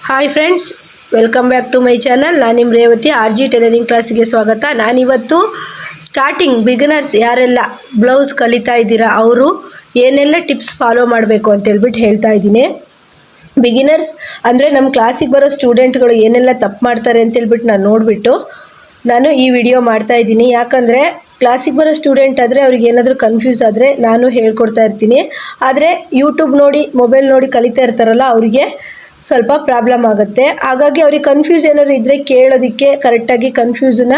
Hi friends, welcome back to my channel. ನಾನು ನಿಮ್ಮ Revathi. RG tailoring ಕ್ಲಾಸಿಗೆ ಸ್ವಾಗತ. ನಾನಿವತ್ತು ಸ್ಟಾರ್ಟಿಂಗ್ ಬಿಗಿನರ್ಸ್ ಯಾರೆಲ್ಲ ಬ್ಲೌಸ್ ಕಲಿತಾ ಇದ್ದೀರಾ ಅವರು ಏನೆಲ್ಲ ಟಿಪ್ಸ್ ಫಾಲೋ ಮಾಡಬೇಕು ಅಂತೇಳ್ಬಿಟ್ಟು ಹೇಳ್ತಾ ಇದ್ದೀನಿ. ಬಿಗಿನರ್ಸ್ ಅಂದರೆ ನಮ್ಮ ಕ್ಲಾಸಿಗೆ ಬರೋ ಸ್ಟೂಡೆಂಟ್ಗಳು ಏನೆಲ್ಲ ತಪ್ಪು ಮಾಡ್ತಾರೆ ಅಂತೇಳ್ಬಿಟ್ಟು ನಾನು ಈ ವಿಡಿಯೋ ಮಾಡ್ತಾಯಿದ್ದೀನಿ. ಯಾಕಂದರೆ ಕ್ಲಾಸಿಗೆ ಬರೋ ಸ್ಟೂಡೆಂಟ್ ಆದರೆ ಅವ್ರಿಗೆ ಏನಾದರೂ ಕನ್ಫ್ಯೂಸ್ ಆದರೆ ನಾನು ಹೇಳ್ಕೊಡ್ತಾ ಇರ್ತೀನಿ. ಆದರೆ ಯೂಟ್ಯೂಬ್ ನೋಡಿ ಮೊಬೈಲ್ ನೋಡಿ ಕಲಿತಾ ಇರ್ತಾರಲ್ಲ ಅವರಿಗೆ ಸ್ವಲ್ಪ ಪ್ರಾಬ್ಲಮ್ ಆಗುತ್ತೆ. ಹಾಗಾಗಿ ಅವ್ರಿಗೆ ಕನ್ಫ್ಯೂಸ್ ಏನಾದ್ರು ಇದ್ದರೆ ಕೇಳೋದಕ್ಕೆ ಕರೆಕ್ಟಾಗಿ ಕನ್ಫ್ಯೂಸನ್ನ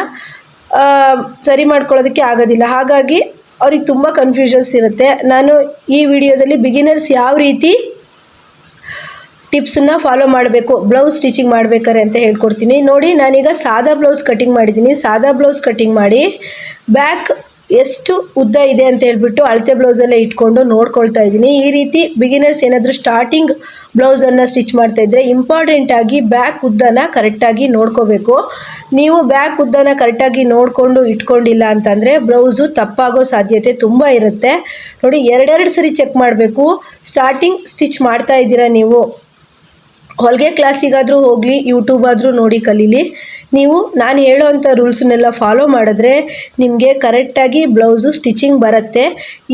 ಸರಿ ಮಾಡ್ಕೊಳ್ಳೋದಕ್ಕೆ ಆಗೋದಿಲ್ಲ. ಹಾಗಾಗಿ ಅವ್ರಿಗೆ ತುಂಬ ಕನ್ಫ್ಯೂಷನ್ಸ್ ಇರುತ್ತೆ. ನಾನು ಈ ವಿಡಿಯೋದಲ್ಲಿ ಬಿಗಿನರ್ಸ್ ಯಾವ ರೀತಿ ಟಿಪ್ಸನ್ನು ಫಾಲೋ ಮಾಡಬೇಕು ಬ್ಲೌಸ್ ಸ್ಟಿಚಿಂಗ್ ಮಾಡಬೇಕಾರೆ ಅಂತ ಹೇಳ್ಕೊಡ್ತೀನಿ. ನೋಡಿ, ನಾನೀಗ ಸಾದಾ ಬ್ಲೌಸ್ ಕಟಿಂಗ್ ಮಾಡಿದ್ದೀನಿ. ಸಾದಾ ಬ್ಲೌಸ್ ಕಟಿಂಗ್ ಮಾಡಿ ಬ್ಯಾಕ್ ಎಷ್ಟು ಉದ್ದ ಇದೆ ಅಂತ ಹೇಳ್ಬಿಟ್ಟು ಅಳತೆ ಬ್ಲೌಸಲ್ಲೇ ಇಟ್ಕೊಂಡು ನೋಡ್ಕೊಳ್ತಾ ಇದ್ದೀನಿ. ಈ ರೀತಿ ಬಿಗಿನರ್ಸ್ ಏನಾದರೂ ಸ್ಟಾರ್ಟಿಂಗ್ ಬ್ಲೌಸನ್ನು ಸ್ಟಿಚ್ ಮಾಡ್ತಾಯಿದ್ರೆ ಇಂಪಾರ್ಟೆಂಟಾಗಿ ಬ್ಯಾಕ್ ಉದ್ದನ ಕರೆಕ್ಟಾಗಿ ನೋಡ್ಕೋಬೇಕು. ನೀವು ಬ್ಯಾಕ್ ಉದ್ದನ ಕರೆಕ್ಟಾಗಿ ನೋಡಿಕೊಂಡು ಇಟ್ಕೊಂಡಿಲ್ಲ ಅಂತಂದರೆ ಬ್ಲೌಸು ತಪ್ಪಾಗೋ ಸಾಧ್ಯತೆ ತುಂಬ ಇರುತ್ತೆ. ನೋಡಿ, ಎರಡೆರಡು ಸರಿ ಚೆಕ್ ಮಾಡಬೇಕು. ಸ್ಟಾರ್ಟಿಂಗ್ ಸ್ಟಿಚ್ ಮಾಡ್ತಾ ಇದ್ದೀರಾ ನೀವು, ಹೊಲಿಗೆ ಕ್ಲಾಸಿಗಾದರೂ ಹೋಗಲಿ, ಯೂಟ್ಯೂಬ್ ಆದರೂ ನೋಡಿ ಕಲೀಲಿ. ನೀವು ನಾನು ಹೇಳೋವಂಥ ರೂಲ್ಸನ್ನೆಲ್ಲ ಫಾಲೋ ಮಾಡಿದ್ರೆ ನಿಮಗೆ ಕರೆಕ್ಟಾಗಿ ಬ್ಲೌಸು ಸ್ಟಿಚಿಂಗ್ ಬರುತ್ತೆ.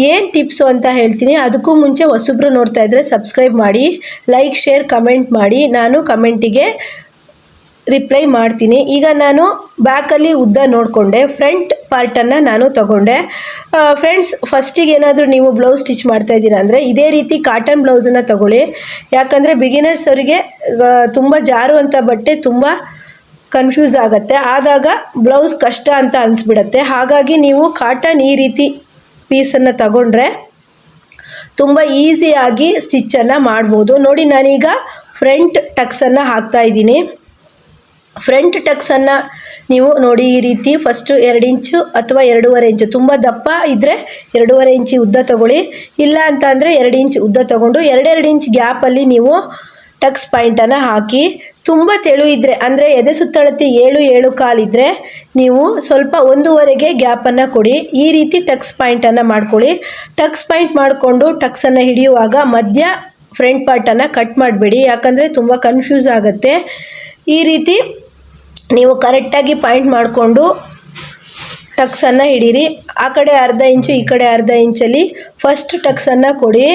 ಏನು ಟಿಪ್ಸು ಅಂತ ಹೇಳ್ತೀನಿ. ಅದಕ್ಕೂ ಮುಂಚೆ ಹೊಸಬ್ರು ನೋಡ್ತಾ ಇದ್ದರೆ ಸಬ್ಸ್ಕ್ರೈಬ್ ಮಾಡಿ, ಲೈಕ್, ಶೇರ್, ಕಮೆಂಟ್ ಮಾಡಿ. ನಾನು ಕಮೆಂಟಿಗೆ ರಿಪ್ಲೈ ಮಾಡ್ತೀನಿ. ಈಗ ನಾನು ಬ್ಯಾಕಲ್ಲಿ ಉದ್ದ ನೋಡಿಕೊಂಡೆ, ಫ್ರಂಟ್ ಪಾರ್ಟನ್ನು ನಾನು ತಗೊಂಡೆ. ಫ್ರೆಂಡ್ಸ್, ಫಸ್ಟಿಗೆ ಏನಾದರೂ ನೀವು ಬ್ಲೌಸ್ ಸ್ಟಿಚ್ ಮಾಡ್ತಾಯಿದ್ದೀರಾ ಅಂದರೆ ಇದೇ ರೀತಿ ಕಾಟನ್ ಬ್ಲೌಸನ್ನು ತಗೊಳ್ಳಿ. ಯಾಕಂದರೆ ಬಿಗಿನರ್ಸ್ ಅವರಿಗೆ ತುಂಬ ಜಾರುವಂಥ ಬಟ್ಟೆ ತುಂಬ ಕನ್ಫ್ಯೂಸ್ ಆಗುತ್ತೆ. ಆದಾಗ ಬ್ಲೌಸ್ ಕಷ್ಟ ಅಂತ ಅನಿಸ್ಬಿಡತ್ತೆ. ಹಾಗಾಗಿ ನೀವು ಕಾಟನ್ ಈ ರೀತಿ ಪೀಸನ್ನು ತಗೊಂಡ್ರೆ ತುಂಬ ಈಸಿಯಾಗಿ ಸ್ಟಿಚ್ಚನ್ನು ಮಾಡ್ಬೋದು. ನೋಡಿ, ನಾನೀಗ ಫ್ರಂಟ್ ಟಕ್ಸನ್ನು ಹಾಕ್ತಾಯಿದ್ದೀನಿ. ಫ್ರಂಟ್ ಟಕ್ಸನ್ನು ನೀವು ನೋಡಿ ಈ ರೀತಿ ಫಸ್ಟು 2 ಇಂಚು ಅಥವಾ 2.5 ಇಂಚು, ತುಂಬ ದಪ್ಪ ಇದ್ದರೆ 2.5 ಇಂಚು ಉದ್ದ ತೊಗೊಳ್ಳಿ. ಇಲ್ಲ ಅಂತ ಅಂದರೆ 2 ಇಂಚ್ ಉದ್ದ ತೊಗೊಂಡು 2.5 ಇಂಚ್ ಗ್ಯಾಪಲ್ಲಿ ನೀವು ಟಕ್ಸ್ ಪಾಯಿಂಟನ್ನು ಹಾಕಿ. ತುಂಬ ತೆಳು ಇದ್ದರೆ ಅಂದರೆ ಎದೆ ಸುತ್ತಳತೆ 7 ಕಾಲು ಇದ್ದರೆ ನೀವು ಸ್ವಲ್ಪ 1.5ಗೆ ಗ್ಯಾಪನ್ನು ಕೊಡಿ. ಈ ರೀತಿ ಟಕ್ಸ್ ಪಾಯಿಂಟನ್ನು ಮಾಡ್ಕೊಳ್ಳಿ. ಟಕ್ಸ್ ಪಾಯಿಂಟ್ ಮಾಡಿಕೊಂಡು ಟಕ್ಸನ್ನು ಹಿಡಿಯುವಾಗ ಮಧ್ಯ ಫ್ರಂಟ್ ಪಾರ್ಟನ್ನು ಕಟ್ ಮಾಡಬೇಡಿ, ಯಾಕಂದರೆ ತುಂಬ ಕನ್ಫ್ಯೂಸ್ ಆಗುತ್ತೆ. ಈ ರೀತಿ ನೀವು ಕರೆಕ್ಟಾಗಿ ಪಾಯಿಂಟ್ ಮಾಡಿಕೊಂಡು ಟಕ್ಸನ್ನು ಹಿಡೀರಿ. ಆ ಕಡೆ 1/2 ಇಂಚು, ಈ ಕಡೆ 1/2 ಇಂಚಲ್ಲಿ ಫಸ್ಟ್ ಟಕ್ಸನ್ನು ಕೊಡಿ.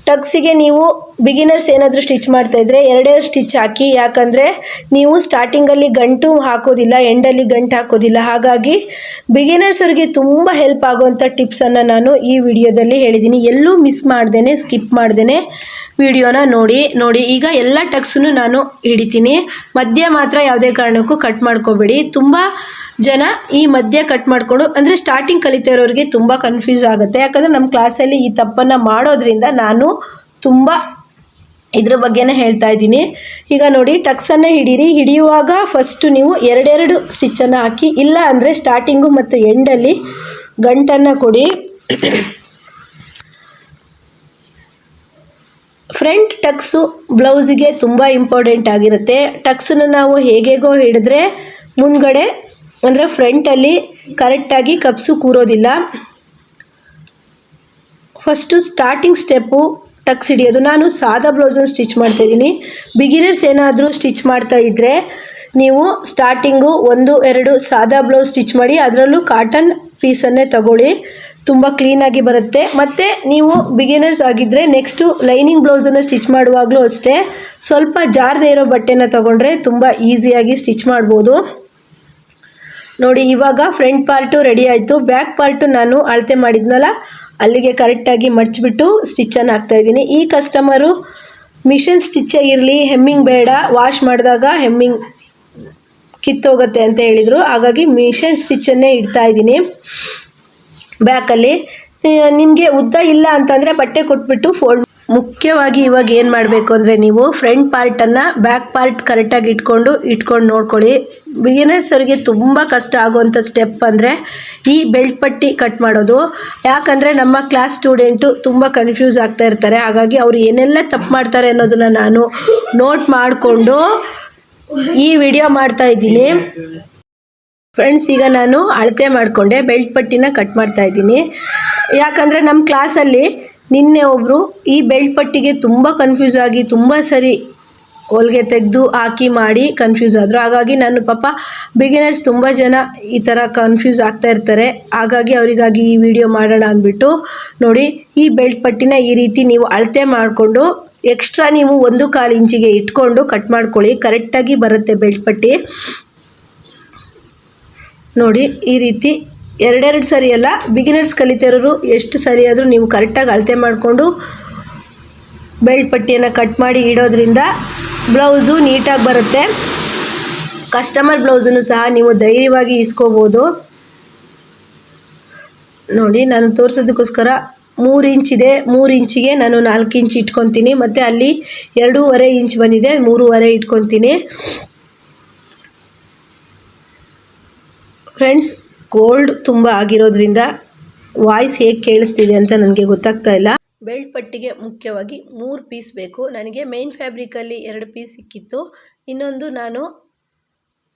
ಟಕ್ಸಿಗೆ ನೀವು ಬಿಗಿನರ್ಸ್ ಏನಾದರೂ ಸ್ಟಿಚ್ ಮಾಡ್ತಾಯಿದ್ರೆ 2 ಸ್ಟಿಚ್ ಹಾಕಿ. ಯಾಕಂದರೆ ನೀವು ಸ್ಟಾರ್ಟಿಂಗಲ್ಲಿ ಗಂಟು ಹಾಕೋದಿಲ್ಲ, ಎಂಡಲ್ಲಿ ಗಂಟು ಹಾಕೋದಿಲ್ಲ. ಹಾಗಾಗಿ ಬಿಗಿನರ್ಸ್ ಅವ್ರಿಗೆ ತುಂಬ ಹೆಲ್ಪ್ ಆಗುವಂಥ ಟಿಪ್ಸನ್ನು ನಾನು ಈ ವಿಡಿಯೋದಲ್ಲಿ ಹೇಳಿದ್ದೀನಿ. ಎಲ್ಲೂ ಮಿಸ್ ಮಾಡ್ದೇನೆ, ಸ್ಕಿಪ್ ಮಾಡ್ದೇನೆ ವಿಡಿಯೋನ ನೋಡಿ. ಈಗ ಎಲ್ಲ ಟಕ್ಸನ್ನು ನಾನು ಹಿಡಿತೀನಿ. ಮಧ್ಯ ಮಾತ್ರ ಯಾವುದೇ ಕಾರಣಕ್ಕೂ ಕಟ್ ಮಾಡ್ಕೋಬೇಡಿ. ತುಂಬ ಜನ ಈ ಮಧ್ಯ ಕಟ್ ಮಾಡಿಕೊಂಡು ಅಂದರೆ ಸ್ಟಾರ್ಟಿಂಗ್ ಕಲಿತಾ ಇರೋರಿಗೆ ತುಂಬ ಕನ್ಫ್ಯೂಸ್ ಆಗುತ್ತೆ. ಯಾಕಂದರೆ ನಮ್ಮ ಕ್ಲಾಸಲ್ಲಿ ಈ ತಪ್ಪನ್ನು ಮಾಡೋದ್ರಿಂದ ನಾನು ತುಂಬ ಇದ್ರ ಬಗ್ಗೆನೇ ಹೇಳ್ತಾ ಇದ್ದೀನಿ. ಈಗ ನೋಡಿ, ಟಕ್ಸನ್ನು ಹಿಡಿಯುವಾಗ ಫಸ್ಟು ನೀವು 2 ಸ್ಟಿಚ್ಚನ್ನು ಹಾಕಿ. ಇಲ್ಲ ಅಂದರೆ ಸ್ಟಾರ್ಟಿಂಗು ಮತ್ತು ಎಂಡಲ್ಲಿ ಗಂಟನ್ನು ಕೊಡಿ. ಫ್ರಂಟ್ ಟಕ್ಸು ಬ್ಲೌಸಿಗೆ ತುಂಬ ಇಂಪಾರ್ಟೆಂಟ್ ಆಗಿರುತ್ತೆ. ಟಕ್ಸನ್ನು ನಾವು ಹೇಗೇಗೋ ಹಿಡಿದ್ರೆ ಮುಂದ್ಗಡೆ ಅಂದರೆ ಫ್ರಂಟಲ್ಲಿ ಕರೆಕ್ಟಾಗಿ ಕಪ್ಸು ಕೂರೋದಿಲ್ಲ. ಫಸ್ಟು ಸ್ಟಾರ್ಟಿಂಗ್ ಸ್ಟೆಪ್ಪು ಟಕ್ಸ್ ಹಿಡಿಯೋದು. ನಾನು ಸಾದಾ ಬ್ಲೌಸನ್ನು ಸ್ಟಿಚ್ ಮಾಡ್ತಾಯಿದ್ದೀನಿ. ಬಿಗಿನರ್ಸ್ ಏನಾದರೂ ಸ್ಟಿಚ್ ಮಾಡ್ತಾ ಇದ್ದರೆ ನೀವು ಸ್ಟಾರ್ಟಿಂಗು 1-2 ಸಾದಾ ಬ್ಲೌಸ್ ಸ್ಟಿಚ್ ಮಾಡಿ. ಅದರಲ್ಲೂ ಕಾಟನ್ ಪೀಸನ್ನೇ ತಗೊಳ್ಳಿ, ತುಂಬ ಕ್ಲೀನಾಗಿ ಬರುತ್ತೆ. ಮತ್ತು ನೀವು ಬಿಗಿನರ್ಸ್ ಆಗಿದ್ದರೆ ನೆಕ್ಸ್ಟು ಲೈನಿಂಗ್ ಬ್ಲೌಸನ್ನು ಸ್ಟಿಚ್ ಮಾಡುವಾಗಲೂ ಅಷ್ಟೇ ಸ್ವಲ್ಪ ಜಾರದೇ ಇರೋ ಬಟ್ಟೆನ ತಗೊಂಡ್ರೆ ತುಂಬ ಈಸಿಯಾಗಿ ಸ್ಟಿಚ್ ಮಾಡ್ಬೋದು. ನೋಡಿ, ಇವಾಗ ಫ್ರಂಟ್ ಪಾರ್ಟು ರೆಡಿ ಆಯಿತು. ಬ್ಯಾಕ್ ಪಾರ್ಟು ನಾನು ಅಳತೆ ಮಾಡಿದ್ನಲ್ಲ ಅಲ್ಲಿಗೆ ಕರೆಕ್ಟಾಗಿ ಮಡ್ಚಿಬಿಟ್ಟು ಸ್ಟಿಚ್ಚನ್ನು ಹಾಕ್ತಾಯಿದ್ದೀನಿ. ಈ ಕಸ್ಟಮರು ಮಿಷನ್ ಸ್ಟಿಚ್ಚೇ ಇರಲಿ, ಹೆಮ್ಮಿಂಗ್ ಬೇಡ, ವಾಶ್ ಮಾಡಿದಾಗ ಹೆಮ್ಮಿಂಗ್ ಕಿತ್ತೋಗುತ್ತೆ ಅಂತ ಹೇಳಿದರು. ಹಾಗಾಗಿ ಮಿಷನ್ ಸ್ಟಿಚ್ಚನ್ನೇ ಇಡ್ತಾಯಿದ್ದೀನಿ. ಬ್ಯಾಕಲ್ಲಿ ನಿಮಗೆ ಉದ್ದ ಇಲ್ಲ ಅಂತಂದರೆ ಬಟ್ಟೆ ಕೊಟ್ಬಿಟ್ಟು ಫೋಲ್ಡ್. ಮುಖ್ಯವಾಗಿ ಇವಾಗ ಏನು ಮಾಡಬೇಕು ಅಂದರೆ ನೀವು ಫ್ರಂಟ್ ಪಾರ್ಟನ್ನು ಬ್ಯಾಕ್ ಪಾರ್ಟ್ ಕರೆಕ್ಟಾಗಿ ಇಟ್ಕೊಂಡು ನೋಡ್ಕೊಳ್ಳಿ. ಬಿಗಿನರ್ಸ್ ಅವರಿಗೆ ತುಂಬ ಕಷ್ಟ ಆಗುವಂಥ ಸ್ಟೆಪ್ ಅಂದರೆ ಈ ಬೆಲ್ಟ್ ಪಟ್ಟಿ ಕಟ್ ಮಾಡೋದು. ಯಾಕಂದರೆ ನಮ್ಮ ಕ್ಲಾಸ್ ಸ್ಟೂಡೆಂಟು ತುಂಬ ಕನ್ಫ್ಯೂಸ್ ಆಗ್ತಾ ಇರ್ತಾರೆ. ಹಾಗಾಗಿ ಅವರು ಏನೆಲ್ಲ ತಪ್ಪು ಮಾಡ್ತಾರೆ ಅನ್ನೋದನ್ನು ನಾನು ನೋಟ್ ಮಾಡಿಕೊಂಡು ಈ ವಿಡಿಯೋ ಮಾಡ್ತಾಯಿದ್ದೀನಿ. ಫ್ರೆಂಡ್ಸ್, ಈಗ ನಾನು ಅಳತೆ ಮಾಡಿಕೊಂಡೆ ಬೆಲ್ಟ್ ಪಟ್ಟಿನ ಕಟ್ ಮಾಡ್ತಾಯಿದ್ದೀನಿ. ಯಾಕಂದರೆ ನಮ್ಮ ಕ್ಲಾಸಲ್ಲಿ ನಿನ್ನೆ ಒಬ್ಬರು ಈ ಬೆಲ್ಟ್ ಪಟ್ಟಿಗೆ ತುಂಬ ಕನ್ಫ್ಯೂಸ್ ಆಗಿ ತುಂಬ ಸರಿ ಹೊಲಿಗೆ ತೆಗೆದು ಹಾಕಿ ಮಾಡಿ ಕನ್ಫ್ಯೂಸ್ ಆದರು. ಹಾಗಾಗಿ ನಾನು ಪಾಪ ಬಿಗಿನರ್ಸ್ ತುಂಬ ಜನ ಈ ಥರ ಕನ್ಫ್ಯೂಸ್ ಆಗ್ತಾ ಇರ್ತಾರೆ. ಹಾಗಾಗಿ ಅವರಿಗಾಗಿ ಈ ವಿಡಿಯೋ ಮಾಡೋಣ ಅಂದ್ಬಿಟ್ಟು ನೋಡಿ, ಈ ಬೆಲ್ಟ್ ಪಟ್ಟಿನ ಈ ರೀತಿ ನೀವು ಅಳತೆ ಮಾಡಿಕೊಂಡು ಎಕ್ಸ್ಟ್ರಾ ನೀವು 1/4 ಇಂಚಿಗೆ ಇಟ್ಕೊಂಡು ಕಟ್ ಮಾಡ್ಕೊಳ್ಳಿ. ಕರೆಕ್ಟಾಗಿ ಬರುತ್ತೆ ಬೆಲ್ಟ್ ಪಟ್ಟಿ. ನೋಡಿ ಈ ರೀತಿ ಎರಡೆರಡು ಸರಿ ಅಲ್ಲ, ಬಿಗಿನರ್ಸ್ ಕಲಿತಿರೋರು ಎಷ್ಟು ಸರಿ ಆದರೂ ನೀವು ಕರೆಕ್ಟಾಗಿ ಅಳತೆ ಮಾಡಿಕೊಂಡು ಬೆಲ್ಟ್ ಪಟ್ಟಿಯನ್ನು ಕಟ್ ಮಾಡಿ ಇಡೋದ್ರಿಂದ ಬ್ಲೌಸು ನೀಟಾಗಿ ಬರುತ್ತೆ. ಕಸ್ಟಮರ್ ಬ್ಲೌಸನ್ನು ಸಹ ನೀವು ಧೈರ್ಯವಾಗಿ ಇಸ್ಕೋಬೋದು. ನೋಡಿ ನಾನು ತೋರಿಸೋದಕ್ಕೋಸ್ಕರ 3 ಇಂಚಿದೆ, 3 ಇಂಚಿಗೆ ನಾನು 4 ಇಂಚ್ ಇಟ್ಕೊತೀನಿ. ಮತ್ತು ಅಲ್ಲಿ 2.5 ಇಂಚ್ ಬಂದಿದೆ, 3.5 ಇಟ್ಕೊತೀನಿ. ಫ್ರೆಂಡ್ಸ್, ಕೋಲ್ಡ್ ತುಂಬ ಆಗಿರೋದ್ರಿಂದ ವಾಯ್ಸ್ ಹೇಗೆ ಕೇಳಿಸ್ತಿದೆ ಅಂತ ನನಗೆ ಗೊತ್ತಾಗ್ತಾ ಇಲ್ಲ. ಬೆಲ್ಟ್ ಪಟ್ಟಿಗೆ ಮುಖ್ಯವಾಗಿ 3 ಪೀಸ್ ಬೇಕು. ನನಗೆ ಮೇನ್ ಫ್ಯಾಬ್ರಿಕಲ್ಲಿ 2 ಪೀಸ್ ಸಿಕ್ಕಿತ್ತು. ಇನ್ನೊಂದು ನಾನು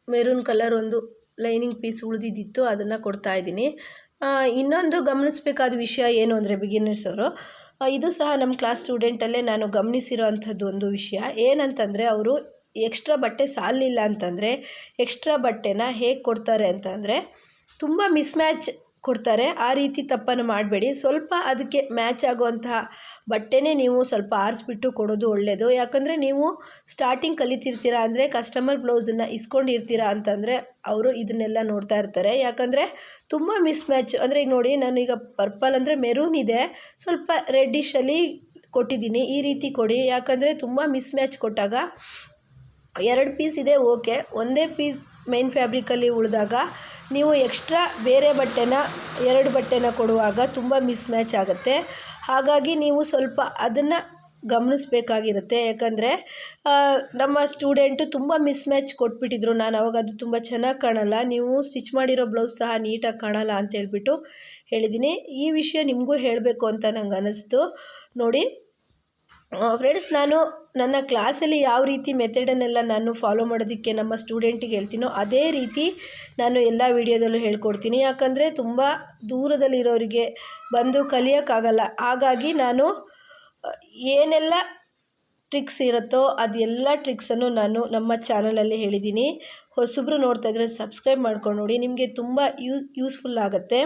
ಮೆರೂನ್ ಕಲರ್ ಒಂದು ಲೈನಿಂಗ್ ಪೀಸ್ ಉಳಿದಿದ್ದಿತ್ತು, ಅದನ್ನು ಕೊಡ್ತಾಯಿದ್ದೀನಿ. ಇನ್ನೊಂದು ಗಮನಿಸಬೇಕಾದ ವಿಷಯ ಏನು ಅಂದರೆ ಬಿಗಿನರ್ಸ್ ಅವರು, ಇದು ಸಹ ನಮ್ಮ ಕ್ಲಾಸ್ ಸ್ಟೂಡೆಂಟಲ್ಲೇ ನಾನು ಗಮನಿಸಿರೋ ಅಂಥದ್ದು ಒಂದು ವಿಷಯ ಏನಂತಂದರೆ, ಅವರು ಎಕ್ಸ್ಟ್ರಾ ಬಟ್ಟೆ ಸಾಲಿಲ್ಲ ಅಂತಂದರೆ ಎಕ್ಸ್ಟ್ರಾ ಬಟ್ಟೆನ ಹೇಗೆ ಕೊಡ್ತಾರೆ ಅಂತಂದರೆ ತುಂಬ ಮಿಸ್ಮ್ಯಾಚ್ ಕೊಡ್ತಾರೆ. ಆ ರೀತಿ ತಪ್ಪನ್ನು ಮಾಡಬೇಡಿ. ಸ್ವಲ್ಪ ಅದಕ್ಕೆ ಮ್ಯಾಚ್ ಆಗುವಂತಹ ಬಟ್ಟೆನೇ ನೀವು ಸ್ವಲ್ಪ ಆರಿಸ್ಬಿಟ್ಟು ಕೊಡೋದು ಒಳ್ಳೆಯದು. ಯಾಕಂದರೆ ನೀವು ಸ್ಟಾರ್ಟಿಂಗ್ ಕಲಿತಿರ್ತೀರ ಅಂದರೆ ಕಸ್ಟಮರ್ ಬ್ಲೌಸನ್ನು ಇಸ್ಕೊಂಡಿರ್ತೀರ ಅಂತಂದರೆ ಅವರು ಇದನ್ನೆಲ್ಲ ನೋಡ್ತಾ ಇರ್ತಾರೆ. ಯಾಕಂದರೆ ತುಂಬ ಮಿಸ್ಮ್ಯಾಚ್ ಅಂದರೆ ಈಗ ನೋಡಿ, ನಾನು ಈಗ ಪರ್ಪಲ್ ಅಂದರೆ ಮೆರೂನ್ ಇದೆ, ಸ್ವಲ್ಪ ರೆಡ್ಡಿಶಲ್ಲಿ ಕೊಟ್ಟಿದ್ದೀನಿ. ಈ ರೀತಿ ಕೊಡಿ, ಯಾಕಂದರೆ ತುಂಬ ಮಿಸ್ಮ್ಯಾಚ್ ಕೊಟ್ಟಾಗ 2 ಪೀಸ್ ಇದೆ ಓಕೆ, ಒಂದೇ ಪೀಸ್ ಮೇನ್ ಫ್ಯಾಬ್ರಿಕಲ್ಲಿ ಉಳಿದಾಗ ನೀವು ಎಕ್ಸ್ಟ್ರಾ ಬೇರೆ ಬಟ್ಟೆನ 2 ಬಟ್ಟೆನ ಕೊಡುವಾಗ ತುಂಬ ಮಿಸ್ಮ್ಯಾಚ್ ಆಗುತ್ತೆ. ಹಾಗಾಗಿ ನೀವು ಸ್ವಲ್ಪ ಅದನ್ನು ಗಮನಿಸಬೇಕಾಗಿರುತ್ತೆ. ಯಾಕಂದರೆ ನಮ್ಮ ಸ್ಟೂಡೆಂಟು ತುಂಬ ಮಿಸ್ಮ್ಯಾಚ್ ಕೊಟ್ಬಿಟ್ಟಿದ್ರು. ನಾನು ಅವಾಗ ಅದು ತುಂಬ ಚೆನ್ನಾಗಿ ಕಾಣಲ್ಲ, ನೀವು ಸ್ಟಿಚ್ ಮಾಡಿರೋ ಬ್ಲೌಸ್ ಸಹ ನೀಟಾಗಿ ಕಾಣಲ್ಲ ಅಂತ ಹೇಳ್ಬಿಟ್ಟು ಹೇಳಿದ್ದೀನಿ. ಈ ವಿಷಯ ನಿಮಗೂ ಹೇಳಬೇಕು ಅಂತ ನಂಗೆ ಅನ್ನಿಸ್ತು. ನೋಡಿ ಫ್ರೆಂಡ್ಸ್, ನಾನು ನನ್ನ ಕ್ಲಾಸಲ್ಲಿ ಯಾವ ರೀತಿ ಮೆಥಡನ್ನೆಲ್ಲ ನಾನು ಫಾಲೋ ಮಾಡೋದಕ್ಕೆ ನಮ್ಮ ಸ್ಟೂಡೆಂಟಿಗೆ ಹೇಳ್ತೀನೋ ಅದೇ ರೀತಿ ನಾನು ಎಲ್ಲ ವಿಡಿಯೋದಲ್ಲೂ ಹೇಳ್ಕೊಡ್ತೀನಿ. ಯಾಕಂದರೆ ತುಂಬ ದೂರದಲ್ಲಿರೋರಿಗೆ ಬಂದು ಕಲಿಯೋಕ್ಕಾಗಲ್ಲ. ಹಾಗಾಗಿ ನಾನು ಏನೆಲ್ಲ ಟ್ರಿಕ್ಸ್ ಇರುತ್ತೋ ಅದೆಲ್ಲ ಟ್ರಿಕ್ಸನ್ನು ನಾನು ನಮ್ಮ ಚಾನಲಲ್ಲಿ ಹೇಳಿದ್ದೀನಿ. ಹೊಸಬ್ರು ನೋಡ್ತಾ ಇದ್ದರೆ ಸಬ್ಸ್ಕ್ರೈಬ್ ಮಾಡ್ಕೊಂಡು ನೋಡಿ, ನಿಮಗೆ ತುಂಬ ಯೂಸ್ಫುಲ್ ಆಗುತ್ತೆ.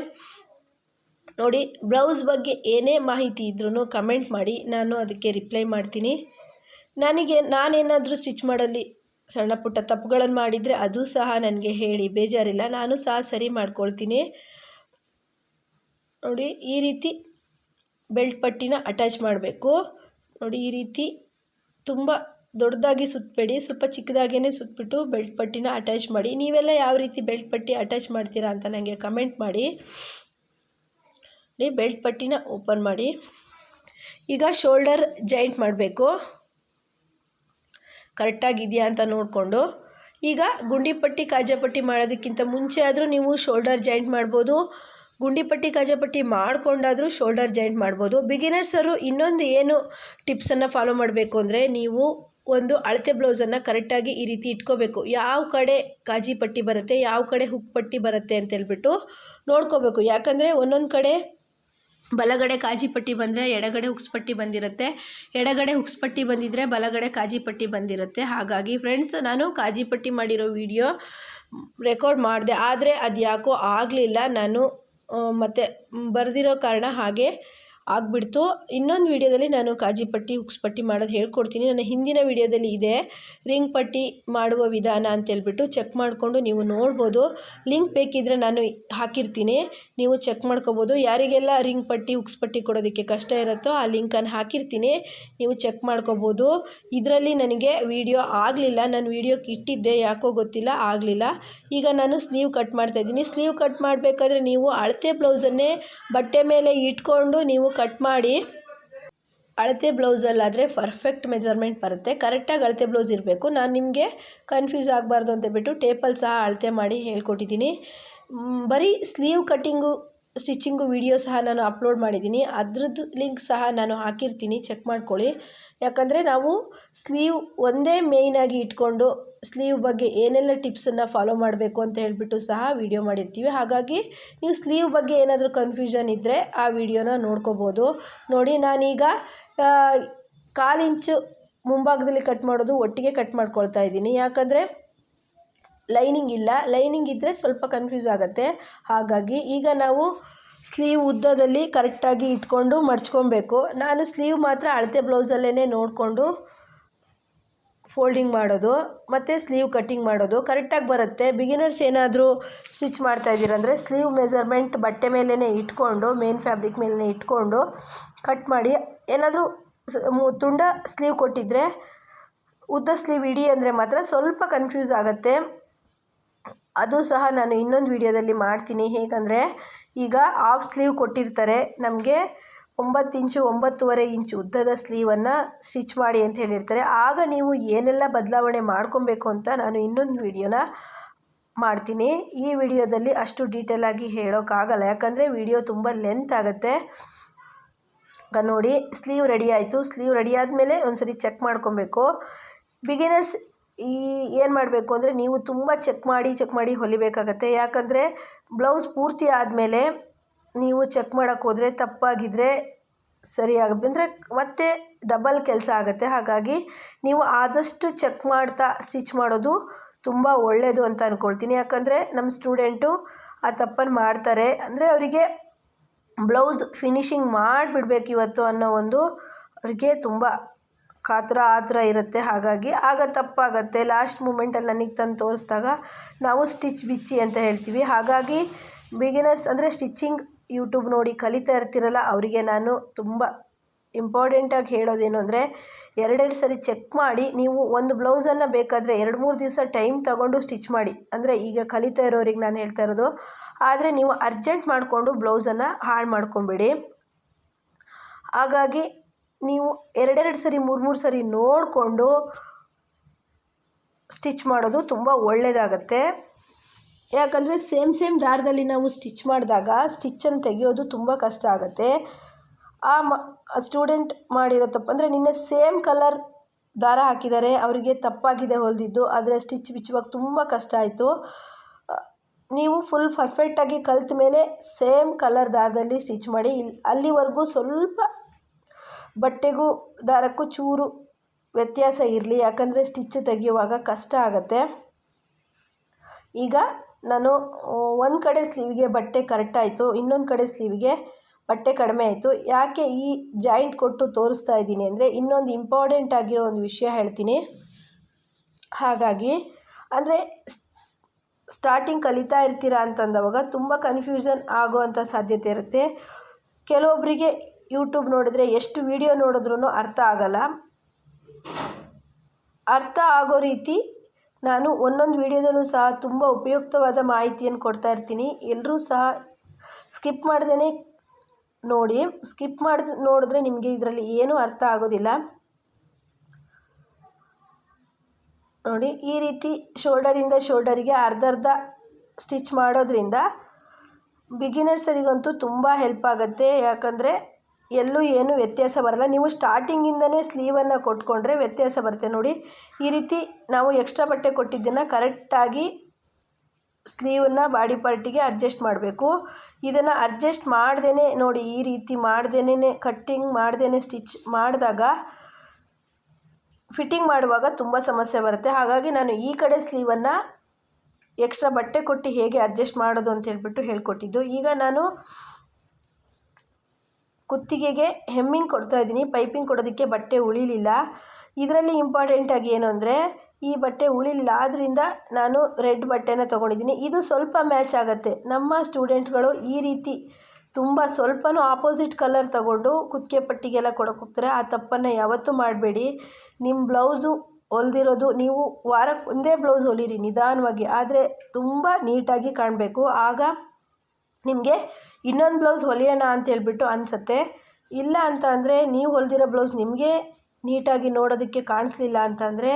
ನೋಡಿ, ಬ್ಲೌಸ್ ಬಗ್ಗೆ ಏನೇ ಮಾಹಿತಿ ಇದ್ರೂ ಕಮೆಂಟ್ ಮಾಡಿ, ನಾನು ಅದಕ್ಕೆ ರಿಪ್ಲೈ ಮಾಡ್ತೀನಿ. ನಾನೇನಾದರೂ ಸ್ಟಿಚ್ ಮಾಡೋಲ್ಲಿ ಸಣ್ಣ ಪುಟ್ಟ ತಪ್ಪುಗಳನ್ನು ಮಾಡಿದರೆ ಅದು ಸಹ ನನಗೆ ಹೇಳಿ, ಬೇಜಾರಿಲ್ಲ, ನಾನು ಸಹ ಸರಿ ಮಾಡ್ಕೊಳ್ತೀನಿ. ನೋಡಿ ಈ ರೀತಿ ಬೆಲ್ಟ್ ಪಟ್ಟಿನ ಅಟ್ಯಾಚ್ ಮಾಡಬೇಕು. ನೋಡಿ ಈ ರೀತಿ ತುಂಬ ದೊಡ್ಡದಾಗಿ ಸುತ್ತಬೇಡಿ, ಸ್ವಲ್ಪ ಚಿಕ್ಕದಾಗೇ ಸುತ್ತಬಿಟ್ಟು ಬೆಲ್ಟ್ ಪಟ್ಟಿನ ಅಟ್ಯಾಚ್ ಮಾಡಿ. ನೀವೆಲ್ಲ ಯಾವ ರೀತಿ ಬೆಲ್ಟ್ ಪಟ್ಟಿ ಅಟ್ಯಾಚ್ ಮಾಡ್ತೀರಾ ಅಂತ ನನಗೆ ಕಮೆಂಟ್ ಮಾಡಿ. ಬೆಲ್ಟ್ ಪಟ್ಟಿನ ಓಪನ್ ಮಾಡಿ. ಈಗ ಶೋಲ್ಡರ್ ಜಾಯಿಂಟ್ ಮಾಡಬೇಕು, ಕರೆಕ್ಟಾಗಿದೆಯಾ ಅಂತ ನೋಡಿಕೊಂಡು. ಈಗ ಗುಂಡಿ ಪಟ್ಟಿ ಕಾಜಾಪಟ್ಟಿ ಮಾಡೋದಕ್ಕಿಂತ ಮುಂಚೆ ಆದರೂ ನೀವು ಶೋಲ್ಡರ್ ಜಾಯಿಂಟ್ ಮಾಡ್ಬೋದು, ಗುಂಡಿ ಪಟ್ಟಿ ಕಾಜಾಪಟ್ಟಿ ಮಾಡಿಕೊಂಡಾದರೂ ಶೋಲ್ಡರ್ ಜಾಯಿಂಟ್ ಮಾಡ್ಬೋದು. ಬಿಗಿನರ್ಸರು ಇನ್ನೊಂದು ಏನು ಟಿಪ್ಸನ್ನು ಫಾಲೋ ಮಾಡಬೇಕು ಅಂದರೆ, ನೀವು ಒಂದು ಅಳತೆ ಬ್ಲೌಸನ್ನು ಕರೆಕ್ಟಾಗಿ ಈ ರೀತಿ ಇಟ್ಕೋಬೇಕು. ಯಾವ ಕಡೆ ಕಾಜಿ ಪಟ್ಟಿ ಬರುತ್ತೆ, ಯಾವ ಕಡೆ ಹುಕ್ ಪಟ್ಟಿ ಬರುತ್ತೆ ಅಂತೇಳ್ಬಿಟ್ಟು ನೋಡ್ಕೋಬೇಕು. ಯಾಕಂದರೆ ಒಂದೊಂದು ಕಡೆ ಬಲಗಡೆ ಕಾಜಿ ಪಟ್ಟಿ ಬಂದರೆ ಎಡಗಡೆ ಹುಕ್ಸ್ ಪಟ್ಟಿ ಬಂದಿರುತ್ತೆ, ಎಡಗಡೆ ಹುಕ್ಸ್ ಪಟ್ಟಿ ಬಂದಿದ್ದರೆ ಬಲಗಡೆ ಕಾಜಿ ಪಟ್ಟಿ ಬಂದಿರುತ್ತೆ. ಹಾಗಾಗಿ ಫ್ರೆಂಡ್ಸ್, ನಾನು ಕಾಜಿ ಪಟ್ಟಿ ಮಾಡಿರೋ ವಿಡಿಯೋ ರೆಕಾರ್ಡ್ ಮಾಡಿದೆ, ಆದರೆ ಅದು ಯಾಕೋ ಆಗಲಿಲ್ಲ. ನಾನು ಮತ್ತು ಬರೆದಿರೋ ಕಾರಣ ಹಾಗೆ ಆಗಿಬಿಡ್ತು. ಇನ್ನೊಂದು ವಿಡಿಯೋದಲ್ಲಿ ನಾನು ಕಾಜಿ ಪಟ್ಟಿ ಹುಕ್ಸ್ ಪಟ್ಟಿ ಮಾಡೋದು ಹೇಳ್ಕೊಡ್ತೀನಿ. ನನ್ನ ಹಿಂದಿನ ವಿಡಿಯೋದಲ್ಲಿ ಇದೆ ರಿಂಗ್ ಪಟ್ಟಿ ಮಾಡುವ ವಿಧಾನ ಅಂತೇಳ್ಬಿಟ್ಟು, ಚೆಕ್ ಮಾಡಿಕೊಂಡು ನೀವು ನೋಡ್ಬೋದು. ಲಿಂಕ್ ಬೇಕಿದ್ದರೆ ನಾನು ಹಾಕಿರ್ತೀನಿ, ನೀವು ಚೆಕ್ ಮಾಡ್ಕೋಬೋದು. ಯಾರಿಗೆಲ್ಲ ರಿಂಗ್ ಪಟ್ಟಿ ಹುಕ್ಸ್ ಪಟ್ಟಿ ಕೊಡೋದಕ್ಕೆ ಕಷ್ಟ ಇರುತ್ತೋ ಆ ಲಿಂಕನ್ನು ಹಾಕಿರ್ತೀನಿ, ನೀವು ಚೆಕ್ ಮಾಡ್ಕೋಬೋದು. ಇದರಲ್ಲಿ ನನಗೆ ವಿಡಿಯೋ ಆಗಲಿಲ್ಲ, ನಾನು ವಿಡಿಯೋಕ್ಕೆ ಇಟ್ಟಿದ್ದೆ, ಯಾಕೋ ಗೊತ್ತಿಲ್ಲ ಆಗಲಿಲ್ಲ. ಈಗ ನಾನು ಸ್ಲೀವ್ ಕಟ್ ಮಾಡ್ತಾಯಿದ್ದೀನಿ. ಸ್ಲೀವ್ ಕಟ್ ಮಾಡಬೇಕಾದ್ರೆ ನೀವು ಅಳತೆ ಬ್ಲೌಸನ್ನೇ ಬಟ್ಟೆ ಮೇಲೆ ಇಟ್ಕೊಂಡು ನೀವು ಕಟ್ ಮಾಡಿ. ಅಳತೆ ಬ್ಲೌಸಲ್ಲಾದರೆ ಪರ್ಫೆಕ್ಟ್ ಮೆಜರ್ಮೆಂಟ್ ಬರುತ್ತೆ. ಕರೆಕ್ಟಾಗಿ ಅಳತೆ ಬ್ಲೌಸ್ ಇರಬೇಕು. ನಾನು ನಿಮಗೆ ಕನ್ಫ್ಯೂಸ್ ಆಗಬಾರ್ದು ಅಂತ ಬಿಟ್ಟು ಟೇಪಲ್ಲಿ ಸಹ ಅಳತೆ ಮಾಡಿ ಹೇಳ್ಕೊಟ್ಟಿದ್ದೀನಿ. ಬರೀ ಸ್ಲೀವ್ ಕಟ್ಟಿಂಗು ಸ್ಟಿಚಿಂಗು ವಿಡಿಯೋ ಸಹ ನಾನು ಅಪ್ಲೋಡ್ ಮಾಡಿದ್ದೀನಿ, ಅದ್ರದ್ದು ಲಿಂಕ್ ಸಹ ನಾನು ಹಾಕಿರ್ತೀನಿ, ಚೆಕ್ ಮಾಡ್ಕೊಳ್ಳಿ. ಯಾಕಂದರೆ ನಾವು ಸ್ಲೀವ್ ಒಂದೇ ಮೇಯ್ನಾಗಿ ಇಟ್ಕೊಂಡು ಸ್ಲೀವ್ ಬಗ್ಗೆ ಏನೆಲ್ಲ ಟಿಪ್ಸನ್ನು ಫಾಲೋ ಮಾಡಬೇಕು ಅಂತ ಹೇಳ್ಬಿಟ್ಟು ಸಹ ವಿಡಿಯೋ ಮಾಡಿರ್ತೀವಿ. ಹಾಗಾಗಿ ನೀವು ಸ್ಲೀವ್ ಬಗ್ಗೆ ಏನಾದರೂ ಕನ್ಫ್ಯೂಷನ್ ಇದ್ದರೆ ಆ ವಿಡಿಯೋನ ನೋಡ್ಕೋಬೋದು. ನೋಡಿ, ನಾನೀಗ 1/4 ಇಂಚು ಮುಂಭಾಗದಲ್ಲಿ ಕಟ್ ಮಾಡೋದು ಒಟ್ಟಿಗೆ ಕಟ್ ಮಾಡ್ಕೊಳ್ತಾ ಇದ್ದೀನಿ. ಯಾಕಂದರೆ ಲೈನಿಂಗ್ ಇಲ್ಲ, ಲೈನಿಂಗ್ ಇದ್ದರೆ ಸ್ವಲ್ಪ ಕನ್ಫ್ಯೂಸ್ ಆಗುತ್ತೆ. ಹಾಗಾಗಿ ಈಗ ನಾವು ಸ್ಲೀವ್ ಉದ್ದದಲ್ಲಿ ಕರೆಕ್ಟಾಗಿ ಇಟ್ಕೊಂಡು ಮಡ್ಚ್ಕೊಬೇಕು. ನಾನು ಸ್ಲೀವ್ ಮಾತ್ರ ಅಳತೆ ಬ್ಲೌಸಲ್ಲೇ ನೋಡಿಕೊಂಡು ಫೋಲ್ಡಿಂಗ್ ಮಾಡೋದು ಮತ್ತು ಸ್ಲೀವ್ ಕಟ್ಟಿಂಗ್ ಮಾಡೋದು ಕರೆಕ್ಟಾಗಿ ಬರುತ್ತೆ. ಬಿಗಿನರ್ಸ್ ಏನಾದರೂ ಸ್ಟಿಚ್ ಮಾಡ್ತಾಯಿದ್ದೀರಂದರೆ ಸ್ಲೀವ್ ಮೆಜರ್ಮೆಂಟ್ ಬಟ್ಟೆ ಮೇಲೇ ಇಟ್ಕೊಂಡು, ಮೇನ್ ಫ್ಯಾಬ್ರಿಕ್ ಮೇಲೇ ಇಟ್ಕೊಂಡು ಕಟ್ ಮಾಡಿ. ಏನಾದರೂ ತುಂಡ ಸ್ಲೀವ್ ಕೊಟ್ಟಿದ್ದರೆ ಉದ್ದ ಸ್ಲೀವ್ ಇಡಿ ಅಂದರೆ ಮಾತ್ರ ಸ್ವಲ್ಪ ಕನ್ಫ್ಯೂಸ್ ಆಗುತ್ತೆ. ಅದು ಸಹ ನಾನು ಇನ್ನೊಂದು ವಿಡಿಯೋದಲ್ಲಿ ಮಾಡ್ತೀನಿ. ಹೇಗಂದರೆ ಈಗ ಹಾಫ್ ಸ್ಲೀವ್ ಕೊಟ್ಟಿರ್ತಾರೆ ನಮಗೆ 9 ಇಂಚು 9.5 ಇಂಚು ಉದ್ದದ ಸ್ಲೀವನ್ನು ಸ್ಟಿಚ್ ಮಾಡಿ ಅಂತ ಹೇಳಿರ್ತಾರೆ. ಆಗ ನೀವು ಏನೆಲ್ಲ ಬದಲಾವಣೆ ಮಾಡ್ಕೊಬೇಕು ಅಂತ ನಾನು ಇನ್ನೊಂದು ವಿಡಿಯೋನ ಮಾಡ್ತೀನಿ. ಈ ವಿಡಿಯೋದಲ್ಲಿ ಅಷ್ಟು ಡೀಟೇಲಾಗಿ ಹೇಳೋಕ್ಕಾಗಲ್ಲ, ಯಾಕಂದರೆ ವಿಡಿಯೋ ತುಂಬ ಲೆಂತ್ ಆಗುತ್ತೆ. ನೋಡಿ, ಸ್ಲೀವ್ ರೆಡಿ ಆಯಿತು. ಸ್ಲೀವ್ ರೆಡಿ ಆದಮೇಲೆ ಒಂದ್ಸರಿ ಚೆಕ್ ಮಾಡ್ಕೊಬೇಕು. ಬಿಗಿನರ್ಸ್ ಏನು ಮಾಡಬೇಕು ಅಂದರೆ ನೀವು ತುಂಬ ಚೆಕ್ ಮಾಡಿ ಹೊಲಿಬೇಕಾಗತ್ತೆ. ಯಾಕಂದರೆ ಬ್ಲೌಸ್ ಪೂರ್ತಿ ಆದಮೇಲೆ ನೀವು ಚೆಕ್ ಮಾಡೋಕ್ಕೆ ಹೋದರೆ ತಪ್ಪಾಗಿದ್ದರೆ ಸರಿಯಾಗುತ್ತೆ ಅಂದರೆ ಮತ್ತೆ ಡಬಲ್ ಕೆಲಸ ಆಗುತ್ತೆ. ಹಾಗಾಗಿ ನೀವು ಆದಷ್ಟು ಚೆಕ್ ಮಾಡ್ತಾ ಸ್ಟಿಚ್ ಮಾಡೋದು ತುಂಬ ಒಳ್ಳೆಯದು ಅಂತ ಅಂದ್ಕೊಳ್ತೀನಿ. ಯಾಕಂದರೆ ನಮ್ಮ ಸ್ಟೂಡೆಂಟು ಆ ತಪ್ಪನ್ನು ಮಾಡ್ತಾರೆ. ಅಂದರೆ ಅವರಿಗೆ ಬ್ಲೌಸ್ ಫಿನಿಶಿಂಗ್ ಮಾಡಿಬಿಡ್ಬೇಕು ಇವತ್ತು ಅನ್ನೋ ಒಂದು ಅವರಿಗೆ ತುಂಬ ಆತರ ಇರುತ್ತೆ. ಹಾಗಾಗಿ ಆಗ ತಪ್ಪಾಗತ್ತೆ. ಲಾಸ್ಟ್ ಮೂಮೆಂಟಲ್ಲಿ ನನಗೆ ತಂದು ತೋರಿಸಿದಾಗ ನಾವು ಸ್ಟಿಚ್ ಬಿಚ್ಚಿ ಅಂತ ಹೇಳ್ತೀವಿ. ಹಾಗಾಗಿ ಬಿಗಿನರ್ಸ್ ಅಂದರೆ ಸ್ಟಿಚ್ಚಿಂಗ್ ಯೂಟ್ಯೂಬ್ ನೋಡಿ ಕಲಿತಾ ಇರ್ತಿರಲ್ಲ, ಅವರಿಗೆ ನಾನು ತುಂಬ ಇಂಪಾರ್ಟೆಂಟಾಗಿ ಹೇಳೋದೇನು ಅಂದರೆ 2 ಸರಿ ಚೆಕ್ ಮಾಡಿ. ನೀವು ಒಂದು ಬ್ಲೌಸನ್ನು ಬೇಕಾದರೆ 2-3 ದಿವಸ ಟೈಮ್ ತೊಗೊಂಡು ಸ್ಟಿಚ್ ಮಾಡಿ. ಅಂದರೆ ಈಗ ಕಲಿತಾ ಇರೋರಿಗೆ ನಾನು ಹೇಳ್ತಾ ಇರೋದು. ಆದರೆ ನೀವು ಅರ್ಜೆಂಟ್ ಮಾಡಿಕೊಂಡು ಬ್ಲೌಸನ್ನು ಹಾಳು ಮಾಡ್ಕೊಬೇಡಿ. ಹಾಗಾಗಿ ನೀವು 2 ಸರಿ 3 ಸರಿ ನೋಡಿಕೊಂಡು ಸ್ಟಿಚ್ ಮಾಡೋದು ತುಂಬ ಒಳ್ಳೆಯದಾಗತ್ತೆ. ಯಾಕಂದರೆ ಸೇಮ್ ದಾರದಲ್ಲಿ ನಾವು ಸ್ಟಿಚ್ ಮಾಡಿದಾಗ ಸ್ಟಿಚ್ಚನ್ನು ತೆಗೆಯೋದು ತುಂಬ ಕಷ್ಟ ಆಗುತ್ತೆ. ಸ್ಟೂಡೆಂಟ್ ಮಾಡಿರೋ ತಪ್ಪು ಅಂದರೆ ನಿನ್ನೆ ಸೇಮ್ ಕಲರ್ ದಾರ ಹಾಕಿದ್ದಾರೆ, ಅವರಿಗೆ ತಪ್ಪಾಗಿದೆ ಹೊಲಿದಿದ್ದು, ಆದರೆ ಸ್ಟಿಚ್ ಬಿಚ್ಚುವಾಗ ತುಂಬ ಕಷ್ಟ ಆಯಿತು. ನೀವು ಫುಲ್ ಪರ್ಫೆಕ್ಟಾಗಿ ಕಲಿತ ಮೇಲೆ ಸೇಮ್ ಕಲರ್ ದಾರದಲ್ಲಿ ಸ್ಟಿಚ್ ಮಾಡಿ. ಅಲ್ಲಿವರೆಗೂ ಸ್ವಲ್ಪ ಬಟ್ಟೆಗೂ ದಾರಕ್ಕೂ ಚೂರು ವ್ಯತ್ಯಾಸ ಇರಲಿ, ಯಾಕಂದರೆ ಸ್ಟಿಚ್ ತೆಗೆಯುವಾಗ ಕಷ್ಟ ಆಗುತ್ತೆ. ಈಗ ನಾನು ಒಂದು ಕಡೆ ಸ್ಲೀವಿಗೆ ಬಟ್ಟೆ ಕರೆಕ್ಟ್ ಆಯಿತು, ಇನ್ನೊಂದು ಕಡೆ ಸ್ಲೀವಿಗೆ ಬಟ್ಟೆ ಕಡಿಮೆ ಆಯಿತು. ಯಾಕೆ ಈ ಜಾಯಿಂಟ್ ಕೊಟ್ಟು ತೋರಿಸ್ತಾ ಇದ್ದೀನಿ ಅಂದರೆ ಇನ್ನೊಂದು ಇಂಪಾರ್ಟೆಂಟ್ ಆಗಿರೋ ಒಂದು ವಿಷಯ ಹೇಳ್ತೀನಿ. ಹಾಗಾಗಿ ಅಂದರೆ ಸ್ಟಾರ್ಟಿಂಗ್ ಕಲಿತಾ ಇರ್ತೀರಾ ಅಂತಂದವಾಗ ತುಂಬ ಕನ್ಫ್ಯೂಷನ್ ಆಗೋವಂಥ ಸಾಧ್ಯತೆ ಇರುತ್ತೆ. ಕೆಲವೊಬ್ಬರಿಗೆ ಯೂಟ್ಯೂಬ್ ನೋಡಿದ್ರೆ ಎಷ್ಟು ವಿಡಿಯೋ ನೋಡಿದ್ರೂ ಅರ್ಥ ಆಗಲ್ಲ. ಅರ್ಥ ಆಗೋ ರೀತಿ ನಾನು ಒಂದೊಂದು ವಿಡಿಯೋದಲ್ಲೂ ಸಹ ತುಂಬ ಉಪಯುಕ್ತವಾದ ಮಾಹಿತಿಯನ್ನು ಕೊಡ್ತಾ ಇರ್ತೀನಿ. ಎಲ್ಲರೂ ಸಹ ಸ್ಕಿಪ್ ಮಾಡ್ದೇ ನೋಡಿ. ಸ್ಕಿಪ್ ನೋಡಿದ್ರೆ ನಿಮಗೆ ಇದರಲ್ಲಿ ಏನೂ ಅರ್ಥ ಆಗೋದಿಲ್ಲ. ನೋಡಿ, ಈ ರೀತಿ ಶೋಲ್ಡರಿಂದ ಶೋಲ್ಡರಿಗೆ ಅರ್ಧ ಸ್ಟಿಚ್ ಮಾಡೋದ್ರಿಂದ ಬಿಗಿನರ್ಸರಿಗಂತೂ ತುಂಬ ಹೆಲ್ಪ್ ಆಗುತ್ತೆ. ಯಾಕಂದರೆ ಎಲ್ಲೂ ಏನು ವ್ಯತ್ಯಾಸ ಬರಲ್ಲ. ನೀವು ಸ್ಟಾರ್ಟಿಂಗಿಂದನೇ ಸ್ಲೀವನ್ನು ಕೊಟ್ಕೊಂಡ್ರೆ ವ್ಯತ್ಯಾಸ ಬರುತ್ತೆ. ನೋಡಿ, ಈ ರೀತಿ ನಾವು ಎಕ್ಸ್ಟ್ರಾ ಬಟ್ಟೆ ಕೊಟ್ಟಿದ್ದನ್ನು ಕರೆಕ್ಟಾಗಿ ಸ್ಲೀವನ್ನು ಬಾಡಿ ಪಾರ್ಟಿಗೆ ಅಡ್ಜಸ್ಟ್ ಮಾಡಬೇಕು. ಇದನ್ನು ಅಡ್ಜಸ್ಟ್ ಮಾಡ್ದೇ ನೋಡಿ, ಈ ರೀತಿ ಮಾಡ್ದೇ ಕಟ್ಟಿಂಗ್ ಮಾಡ್ದೇ ಸ್ಟಿಚ್ ಮಾಡಿದಾಗ ಫಿಟ್ಟಿಂಗ್ ಮಾಡುವಾಗ ತುಂಬ ಸಮಸ್ಯೆ ಬರುತ್ತೆ. ಹಾಗಾಗಿ ನಾನು ಈ ಕಡೆ ಸ್ಲೀವನ್ನು ಎಕ್ಸ್ಟ್ರಾ ಬಟ್ಟೆ ಕೊಟ್ಟು ಹೇಗೆ ಅಡ್ಜಸ್ಟ್ ಮಾಡೋದು ಅಂತ ಹೇಳ್ಬಿಟ್ಟು ಹೇಳ್ಕೊಟ್ಟಿದ್ದು. ಈಗ ನಾನು ಕುತ್ತಿಗೆಗೆ ಹೆಮ್ಮಿಂಗ್ ಕೊಡ್ತಾ ಇದ್ದೀನಿ. ಪೈಪಿಂಗ್ ಕೊಡೋದಕ್ಕೆ ಬಟ್ಟೆ ಉಳಿಲಿಲ್ಲ. ಇದರಲ್ಲಿ ಇಂಪಾರ್ಟೆಂಟಾಗಿ ಏನು ಅಂದರೆ ಈ ಬಟ್ಟೆ ಉಳಿಲಿಲ್ಲ, ಆದ್ದರಿಂದ ನಾನು ರೆಡ್ ಬಟ್ಟೆನ ತೊಗೊಂಡಿದ್ದೀನಿ. ಇದು ಸ್ವಲ್ಪ ಮ್ಯಾಚ್ ಆಗುತ್ತೆ. ನಮ್ಮ ಸ್ಟೂಡೆಂಟ್ಗಳು ಈ ರೀತಿ ತುಂಬ ಸ್ವಲ್ಪನೂ ಆಪೋಸಿಟ್ ಕಲರ್ ತಗೊಂಡು ಕುತ್ತಿಗೆ ಪಟ್ಟಿಗೆಲ್ಲ ಕೊಡೋಕೆ ಹೋಗ್ತಾರೆ. ಆ ತಪ್ಪನ್ನು ಯಾವತ್ತೂ ಮಾಡಬೇಡಿ. ನಿಮ್ಮ ಬ್ಲೌಸು ಹೊಲ್ದಿರೋದು ನೀವು ವಾರಕ್ಕೆ ಒಂದೇ ಬ್ಲೌಸ್ ಹೊಲಿರಿ ನಿಧಾನವಾಗಿ, ಆದರೆ ತುಂಬ ನೀಟಾಗಿ ಕಾಣಬೇಕು. ಆಗ ನಿಮಗೆ ಇನ್ನೊಂದು ಬ್ಲೌಸ್ ಹೊಲಿಯೋಣ ಅಂತೇಳ್ಬಿಟ್ಟು ಅನಿಸುತ್ತೆ. ಇಲ್ಲ ಅಂತ ಅಂದರೆ ನೀವು ಹೊಲಿದಿರೋ ಬ್ಲೌಸ್ ನಿಮಗೆ ನೀಟಾಗಿ ನೋಡೋದಕ್ಕೆ ಕಾಣಿಸ್ಲಿಲ್ಲ ಅಂತಂದರೆ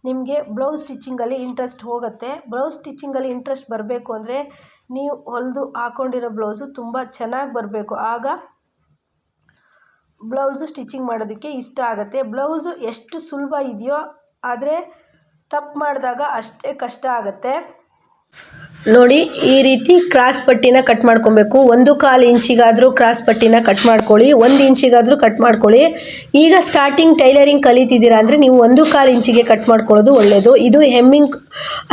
ನಿಮಗೆ ಬ್ಲೌಸ್ ಸ್ಟಿಚ್ಚಿಂಗಲ್ಲಿ ಇಂಟ್ರೆಸ್ಟ್ ಹೋಗುತ್ತೆ. ಬ್ಲೌಸ್ ಸ್ಟಿಚ್ಚಿಂಗಲ್ಲಿ ಇಂಟ್ರೆಸ್ಟ್ ಬರಬೇಕು ಅಂದರೆ ನೀವು ಹೊಲಿದು ಹಾಕ್ಕೊಂಡಿರೋ ಬ್ಲೌಸು ತುಂಬ ಚೆನ್ನಾಗಿ ಬರಬೇಕು. ಆಗ ಬ್ಲೌಸು ಸ್ಟಿಚ್ಚಿಂಗ್ ಮಾಡೋದಕ್ಕೆ ಇಷ್ಟ ಆಗುತ್ತೆ. ಬ್ಲೌಸು ಎಷ್ಟು ಸುಲಭ ಇದೆಯೋ ಆದರೆ ತಪ್ಪು ಮಾಡಿದಾಗ ಅಷ್ಟೇ ಕಷ್ಟ ಆಗುತ್ತೆ. ನೋಡಿ ಈ ರೀತಿ ಕ್ರಾಸ್ ಪಟ್ಟಿನ ಕಟ್ ಮಾಡ್ಕೊಬೇಕು. 1/4 ಇಂಚಿಗಾದರೂ ಕ್ರಾಸ್ ಪಟ್ಟಿನ ಕಟ್ ಮಾಡ್ಕೊಳ್ಳಿ, 1 ಇಂಚಿಗಾದರೂ ಕಟ್ ಮಾಡ್ಕೊಳ್ಳಿ. ಈಗ ಸ್ಟಾರ್ಟಿಂಗ್ ಟೈಲರಿಂಗ್ ಕಲಿತಿದ್ದೀರಾ ಅಂದರೆ ನೀವು 1/4 ಇಂಚಿಗೆ ಕಟ್ ಮಾಡ್ಕೊಳ್ಳೋದು ಒಳ್ಳೆಯದು. ಇದು ಹೆಮ್ಮಿಂಗ್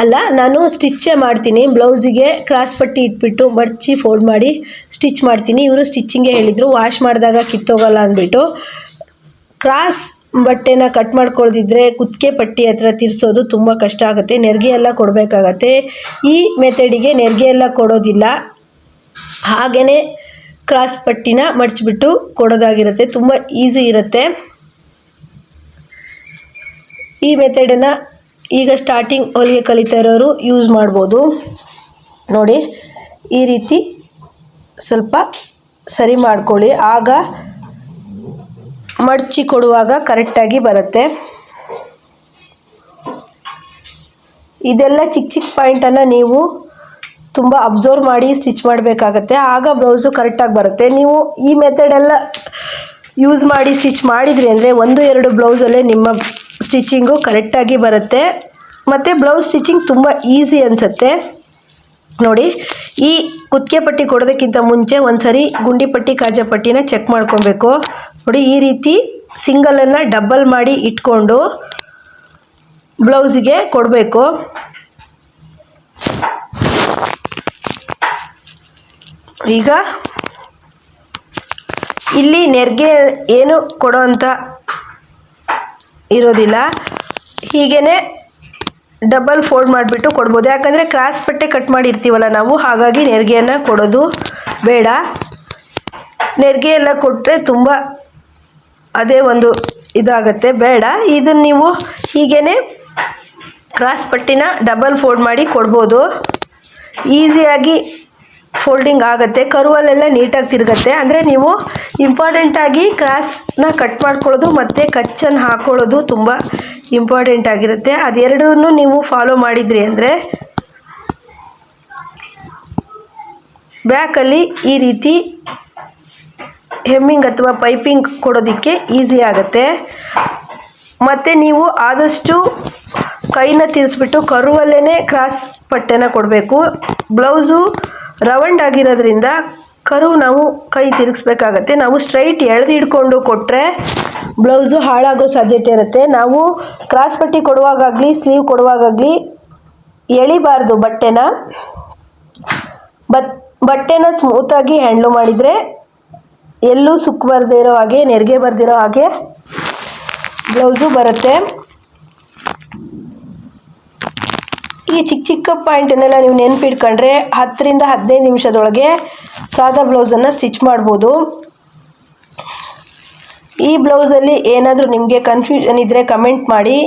ಅಲ್ಲ, ನಾನು ಸ್ಟಿಚ್ಚೇ ಮಾಡ್ತೀನಿ. ಬ್ಲೌಸಿಗೆ ಕ್ರಾಸ್ ಪಟ್ಟಿ ಇಟ್ಬಿಟ್ಟು ಮಡಚಿ ಫೋಲ್ಡ್ ಮಾಡಿ ಸ್ಟಿಚ್ ಮಾಡ್ತೀನಿ. ಇವರು ಸ್ಟಿಚ್ಚಿಂಗೇ ಹೇಳಿದರು, ವಾಶ್ ಮಾಡಿದಾಗ ಕಿತ್ತೋಗಲ್ಲ ಅಂದ್ಬಿಟ್ಟು. ಕ್ರಾಸ್ ಬಟ್ಟೆನ ಕಟ್ ಮಾಡ್ಕೊಳ್ದಿದ್ರೆ ಕುತ್ತಿಗೆ ಪಟ್ಟಿ ಹತ್ರ ತಿರ್ಸೋದು ತುಂಬ ಕಷ್ಟ ಆಗುತ್ತೆ, ನೆರಿಗೆ ಎಲ್ಲ ಕೊಡಬೇಕಾಗತ್ತೆ. ಈ ಮೆಥಡಿಗೆ ನೆರಿಗೆ ಎಲ್ಲ ಕೊಡೋದಿಲ್ಲ, ಹಾಗೆಯೇ ಕ್ರಾಸ್ ಪಟ್ಟಿನ ಮಡಚಿಬಿಟ್ಟು ಕೊಡೋದಾಗಿರುತ್ತೆ. ತುಂಬ ಈಸಿ ಇರುತ್ತೆ. ಈ ಮೆಥಡನ್ನು ಈಗ ಸ್ಟಾರ್ಟಿಂಗ್ ಹೊಲಿಗೆ ಕಲಿತಾ ಇರೋರು ಯೂಸ್ ಮಾಡ್ಬೋದು. ನೋಡಿ ಈ ರೀತಿ ಸ್ವಲ್ಪ ಸರಿ ಮಾಡ್ಕೊಳ್ಳಿ, ಆಗ ಮಡಚಿ ಕೊಡುವಾಗ ಕರೆಕ್ಟಾಗಿ ಬರುತ್ತೆ. ಇದೆಲ್ಲ ಚಿಕ್ಕ ಚಿಕ್ಕ ಪಾಯಿಂಟನ್ನು ನೀವು ತುಂಬ ಅಬ್ಸರ್ವ್ ಮಾಡಿ ಸ್ಟಿಚ್ ಮಾಡಬೇಕಾಗತ್ತೆ, ಆಗ ಬ್ಲೌಸು ಕರೆಕ್ಟಾಗಿ ಬರುತ್ತೆ. ನೀವು ಈ ಮೆಥಡೆಲ್ಲ ಯೂಸ್ ಮಾಡಿ ಸ್ಟಿಚ್ ಮಾಡಿದ್ರಿ ಅಂದರೆ 1-2 ಬ್ಲೌಸಲ್ಲೇ ನಿಮ್ಮ ಸ್ಟಿಚ್ಚಿಂಗು ಕರೆಕ್ಟಾಗಿ ಬರುತ್ತೆ. ಮತ್ತು ಬ್ಲೌಸ್ ಸ್ಟಿಚಿಂಗ್ ತುಂಬ ಈಸಿ ಅನಿಸುತ್ತೆ. ನೋಡಿ ಈ ಕುತ್ತಿಗೆ ಪಟ್ಟಿ ಕೊಡೋದಕ್ಕಿಂತ ಮುಂಚೆ ಒಂದು ಸರಿ ಗುಂಡಿ ಪಟ್ಟಿ ಕಾಜಾ ಪಟ್ಟಿನ ಚೆಕ್ ಮಾಡ್ಕೊಬೇಕು. ನೋಡಿ ಈ ರೀತಿ ಸಿಂಗಲನ್ನು ಡಬಲ್ ಮಾಡಿ ಇಟ್ಕೊಂಡು ಬ್ಲೌಸಿಗೆ ಕೊಡಬೇಕು. ಈಗ ಇಲ್ಲಿ ನೆರಿಗೆ ಏನು ಕೊಡೋ ಅಂತ ಇರೋದಿಲ್ಲ, ಹೀಗೇ ಡಬಲ್ ಫೋಲ್ಡ್ ಮಾಡಿಬಿಟ್ಟು ಕೊಡ್ಬೋದು. ಯಾಕಂದರೆ ಕ್ರಾಸ್ ಪಟ್ಟೆ ಕಟ್ ಮಾಡಿರ್ತೀವಲ್ಲ ನಾವು, ಹಾಗಾಗಿ ನೆರಿಗೆಯನ್ನು ಕೊಡೋದು ಬೇಡ. ನೆರಿಗೆ ಎಲ್ಲ ಕೊಟ್ಟರೆ ತುಂಬ ಅದೇ ಒಂದು ಇದಾಗತ್ತೆ, ಬೇಡ. ಇದನ್ನು ನೀವು ಹೀಗೇ ಕ್ರಾಸ್ ಪಟ್ಟಿನ ಡಬಲ್ ಫೋಲ್ಡ್ ಮಾಡಿ ಕೊಡ್ಬೋದು. ಈಸಿಯಾಗಿ ಫೋಲ್ಡಿಂಗ್ ಆಗುತ್ತೆ, ಕರುವಲ್ಲೆಲ್ಲ ನೀಟಾಗಿ ತಿರುಗತ್ತೆ. ಅಂದರೆ ನೀವು ಇಂಪಾರ್ಟೆಂಟಾಗಿ ಕ್ರಾಸ್ನ ಕಟ್ ಮಾಡ್ಕೊಳ್ಳೋದು ಮತ್ತು ಕಚ್ಚನ್ನು ಹಾಕ್ಕೊಳ್ಳೋದು ತುಂಬ ಇಂಪಾರ್ಟೆಂಟ್ ಆಗಿರುತ್ತೆ. ಅದೆರಡನ್ನೂ ನೀವು ಫಾಲೋ ಮಾಡಿದ್ರಿ ಅಂದರೆ ಬ್ಯಾಕಲ್ಲಿ ಈ ರೀತಿ ಹೆಮ್ಮಿಂಗ್ ಅಥವಾ ಪೈಪಿಂಗ್ ಕೊಡೋದಕ್ಕೆ ಈಸಿ ಆಗುತ್ತೆ. ಮತ್ತು ನೀವು ಆದಷ್ಟು ಕೈನ ತಿರ್ಸ್ಬಿಟ್ಟು ಕರುವಲ್ಲೇ ಕ್ರಾಸ್ ಪಟ್ಟೆನ ಕೊಡಬೇಕು. ಬ್ಲೌಸು ರೌಂಡ್ ಆಗಿರೋದ್ರಿಂದ ಕರು ನಾವು ಕೈ ತಿರುಗಿಸ್ಬೇಕಾಗತ್ತೆ. ನಾವು ಸ್ಟ್ರೈಟ್ ಎಳೆದು ಹಿಡ್ಕೊಂಡು ಕೊಟ್ಟರೆ ಬ್ಲೌಸು ಹಾಳಾಗೋ ಸಾಧ್ಯತೆ ಇರುತ್ತೆ. ನಾವು ಕ್ರಾಸ್ ಪಟ್ಟಿ ಕೊಡುವಾಗಲಿ ಸ್ಲೀವ್ ಕೊಡುವಾಗಲಿ ಎಳಿಬಾರ್ದು ಬಟ್ಟೆನ ಸ್ಮೂತಾಗಿ ಹ್ಯಾಂಡ್ಲು ಮಾಡಿದರೆ ಎಲ್ಲೂ ಸುಕ್ಕು ಬರದೇ ಇರೋ ಹಾಗೆ, ನೆರಿಗೆ ಬರ್ದಿರೋ ಹಾಗೆ ಬ್ಲೌಸು ಬರುತ್ತೆ. ಈ ಚಿಕ್ಕ ಚಿಕ್ಕ ಪಾಯಿಂಟನ್ನೆಲ್ಲ ನೀವು ನೆನಪಿಟ್ಕೊಂಡ್ರೆ 10ರಿಂದ 15 ನಿಮಿಷದೊಳಗೆ ಸಾದಾ ಬ್ಲೌಸನ್ನು ಸ್ಟಿಚ್ ಮಾಡ್ಬೋದು. ಈ ಬ್ಲೌಸಲ್ಲಿ ಏನಾದರೂ ನಿಮಗೆ ಕನ್ಫ್ಯೂಷನ್ ಇದ್ದರೆ ಕಮೆಂಟ್ ಮಾಡಿ,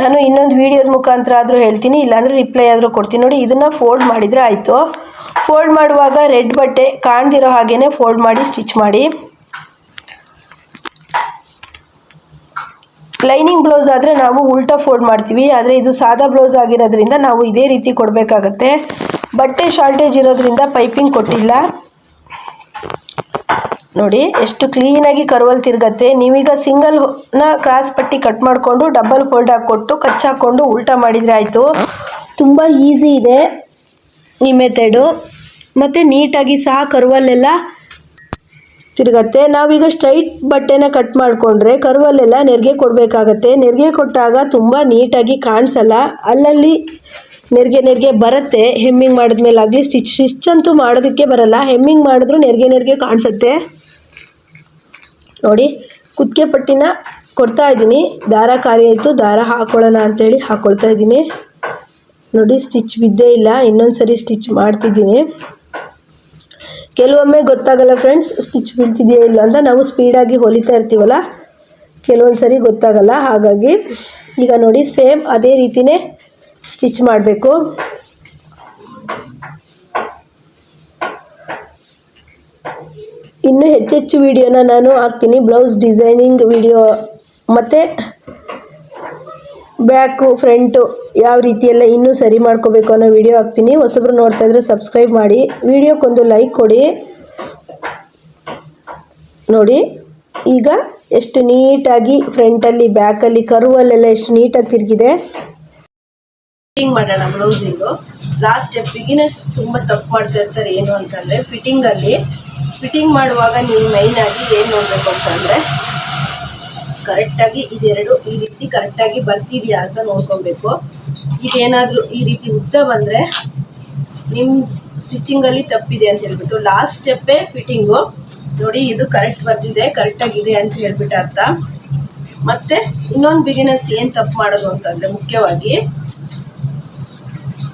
ನಾನು ಇನ್ನೊಂದು ವೀಡಿಯೋದ ಮುಖಾಂತರ ಆದರೂ ಹೇಳ್ತೀನಿ, ಇಲ್ಲಾಂದರೆ ರಿಪ್ಲೈ ಆದರೂ ಕೊಡ್ತೀನಿ. ನೋಡಿ ಇದನ್ನು ಫೋಲ್ಡ್ ಮಾಡಿದರೆ ಆಯಿತು. ಫೋಲ್ಡ್ ಮಾಡುವಾಗ ರೆಡ್ ಬಟ್ಟೆ ಕಾಣ್ದಿರೋ ಹಾಗೇ ಫೋಲ್ಡ್ ಮಾಡಿ ಸ್ಟಿಚ್ ಮಾಡಿ. ಲೈನಿಂಗ್ ಬ್ಲೌಸ್ ಆದರೆ ನಾವು ಉಲ್ಟಾ ಫೋಲ್ಡ್ ಮಾಡ್ತೀವಿ, ಆದರೆ ಇದು ಸಾದಾ ಬ್ಲೌಸ್ ಆಗಿರೋದ್ರಿಂದ ನಾವು ಇದೇ ರೀತಿ ಕೊಡಬೇಕಾಗತ್ತೆ. ಬಟ್ಟೆ ಶಾರ್ಟೇಜ್ ಇರೋದ್ರಿಂದ ಪೈಪಿಂಗ್ ಕೊಟ್ಟಿಲ್ಲ. ನೋಡಿ ಎಷ್ಟು ಕ್ಲೀನಾಗಿ ಕರ್ವಲ್ ತಿರುಗತ್ತೆ. ನೀವೀಗ ಸಿಂಗಲ್ನ ಕ್ರಾಸ್ ಪಟ್ಟಿ ಕಟ್ ಮಾಡಿಕೊಂಡು ಡಬಲ್ ಫೋಲ್ಡ್ ಹಾಕ್ಕೊಟ್ಟು ಕಚ್ ಹಾಕ್ಕೊಂಡು ಉಲ್ಟಾ ಮಾಡಿದರೆ ಆಯಿತು. ತುಂಬ ಈಸಿ ಇದೆ ಈ ಮೆಥಡು, ಮತ್ತು ನೀಟಾಗಿ ಸಹ ಕರ್ವಲ್ಲೆಲ್ಲ ತಿರುಗತ್ತೆ. ನಾವೀಗ ಸ್ಟ್ರೈಟ್ ಬಟ್ಟೆನ ಕಟ್ ಮಾಡಿಕೊಂಡ್ರೆ ಕರ್ವಲ್ಲೆಲ್ಲ ನೆರಿಗೆ ಕೊಡಬೇಕಾಗತ್ತೆ. ನೆರಿಗೆ ಕೊಟ್ಟಾಗ ತುಂಬ ನೀಟಾಗಿ ಕಾಣಿಸಲ್ಲ, ಅಲ್ಲಲ್ಲಿ ನೆರಿಗೆ ಬರುತ್ತೆ. ಹೆಮ್ಮಿಂಗ್ ಮಾಡಿದ್ಮೇಲೆ ಆಗಲಿ ಸ್ಟಿಚ್ ಅಂತೂ ಮಾಡೋದಕ್ಕೆ ಬರಲ್ಲ, ಹೆಮ್ಮಿಂಗ್ ಮಾಡಿದ್ರು ನೆರಿಗೆ ಕಾಣಿಸುತ್ತೆ. ನೋಡಿ ಕುತ್ತಿಗೆ ಪಟ್ಟಿನ ಕೊಡ್ತಾ ಇದ್ದೀನಿ, ದಾರ ಖಾಲಿ ಆಯಿತು, ದಾರ ಹಾಕೊಳ್ಳೋಣ ಅಂಥೇಳಿ ಹಾಕ್ಕೊಳ್ತಾ ಇದ್ದೀನಿ. ನೋಡಿ ಸ್ಟಿಚ್ ಬಿದ್ದೇ ಇಲ್ಲ, ಇನ್ನೊಂದು ಸರಿ ಸ್ಟಿಚ್ ಮಾಡ್ತಿದ್ದೀನಿ. ಕೆಲವೊಮ್ಮೆ ಗೊತ್ತಾಗಲ್ಲ ಫ್ರೆಂಡ್ಸ್ ಸ್ಟಿಚ್ ಬೀಳ್ತಿದೆಯೋ ಇಲ್ಲ ಅಂತ, ನಾವು ಸ್ಪೀಡಾಗಿ ಹೊಲಿತಾ ಇರ್ತೀವಲ್ಲ, ಕೆಲವೊಂದು ಸರಿ ಗೊತ್ತಾಗಲ್ಲ. ಹಾಗಾಗಿ ಈಗ ನೋಡಿ ಸೇಮ್ ಅದೇ ರೀತಿಯೇ ಸ್ಟಿಚ್ ಮಾಡಬೇಕು. ಇನ್ನೂ ಹೆಚ್ಚೆಚ್ಚು ವಿಡಿಯೋನ ನಾನು ಹಾಕ್ತೀನಿ, ಬ್ಲೌಸ್ ಡಿಸೈನಿಂಗ್ ವಿಡಿಯೋ ಮತ್ತು ಬ್ಯಾಕು ಫ್ರಂಟು ಯಾವ ರೀತಿಯೆಲ್ಲ ಇನ್ನೂ ಸರಿ ಮಾಡ್ಕೋಬೇಕು ಅನ್ನೋ ವಿಡಿಯೋ ಹಾಕ್ತೀನಿ. ಹೊಸಬ್ರು ನೋಡ್ತಾ ಇದ್ರೆ ಸಬ್ಸ್ಕ್ರೈಬ್ ಮಾಡಿ, ವಿಡಿಯೋಕ್ಕೊಂದು ಲೈಕ್ ಕೊಡಿ. ನೋಡಿ ಈಗ ಎಷ್ಟು ನೀಟಾಗಿ ಫ್ರಂಟಲ್ಲಿ ಬ್ಯಾಕಲ್ಲಿ ಕರ್ವಲ್ಲೆಲ್ಲ ಎಷ್ಟು ನೀಟಾಗಿ ತಿರುಗಿದೆ. ಫಿಟ್ಟಿಂಗ್ ಮಾಡೋಣ ಬ್ಲೌಸಿಂಗು. ಲಾಸ್ಟ್ ಸ್ಟೆಪ್ ಬಿಗಿನರ್ಸ್ ತುಂಬ ತಪ್ಪು ಮಾಡ್ತಾ ಇರ್ತಾರೆ ಏನು ಅಂತಂದರೆ, ಫಿಟ್ಟಿಂಗ್ ಮಾಡುವಾಗ ನೀವು ಮೈನಾಗಿ ಏನು ನೋಡಬೇಕು ಅಂತಂದರೆ, ಕರೆಕ್ಟಾಗಿ ಇದೆರಡು ಈ ರೀತಿ ಕರೆಕ್ಟಾಗಿ ಬರ್ತಿದೆಯಾ ಅಂತ ನೋಡ್ಕೊಬೇಕು. ಇದೇನಾದರೂ ಈ ರೀತಿ ಉದ್ದ ಬಂದರೆ ನಿಮ್ಮ ಸ್ಟಿಚಿಂಗಲ್ಲಿ ತಪ್ಪಿದೆ ಅಂತ ಹೇಳ್ಬಿಟ್ಟು ಲಾಸ್ಟ್ ಸ್ಟೆಪ್ಪೇ ಫಿಟ್ಟಿಂಗು. ನೋಡಿ ಇದು ಕರೆಕ್ಟ್ ಬರ್ತಿದೆ, ಕರೆಕ್ಟಾಗಿದೆ ಅಂತ ಹೇಳ್ಬಿಟ್ಟು ಅರ್ಥ. ಮತ್ತು ಇನ್ನೊಂದು ಬಿಗಿನರ್ಸ್ ಏನು ತಪ್ಪು ಮಾಡೋದು ಅಂತಂದರೆ, ಮುಖ್ಯವಾಗಿ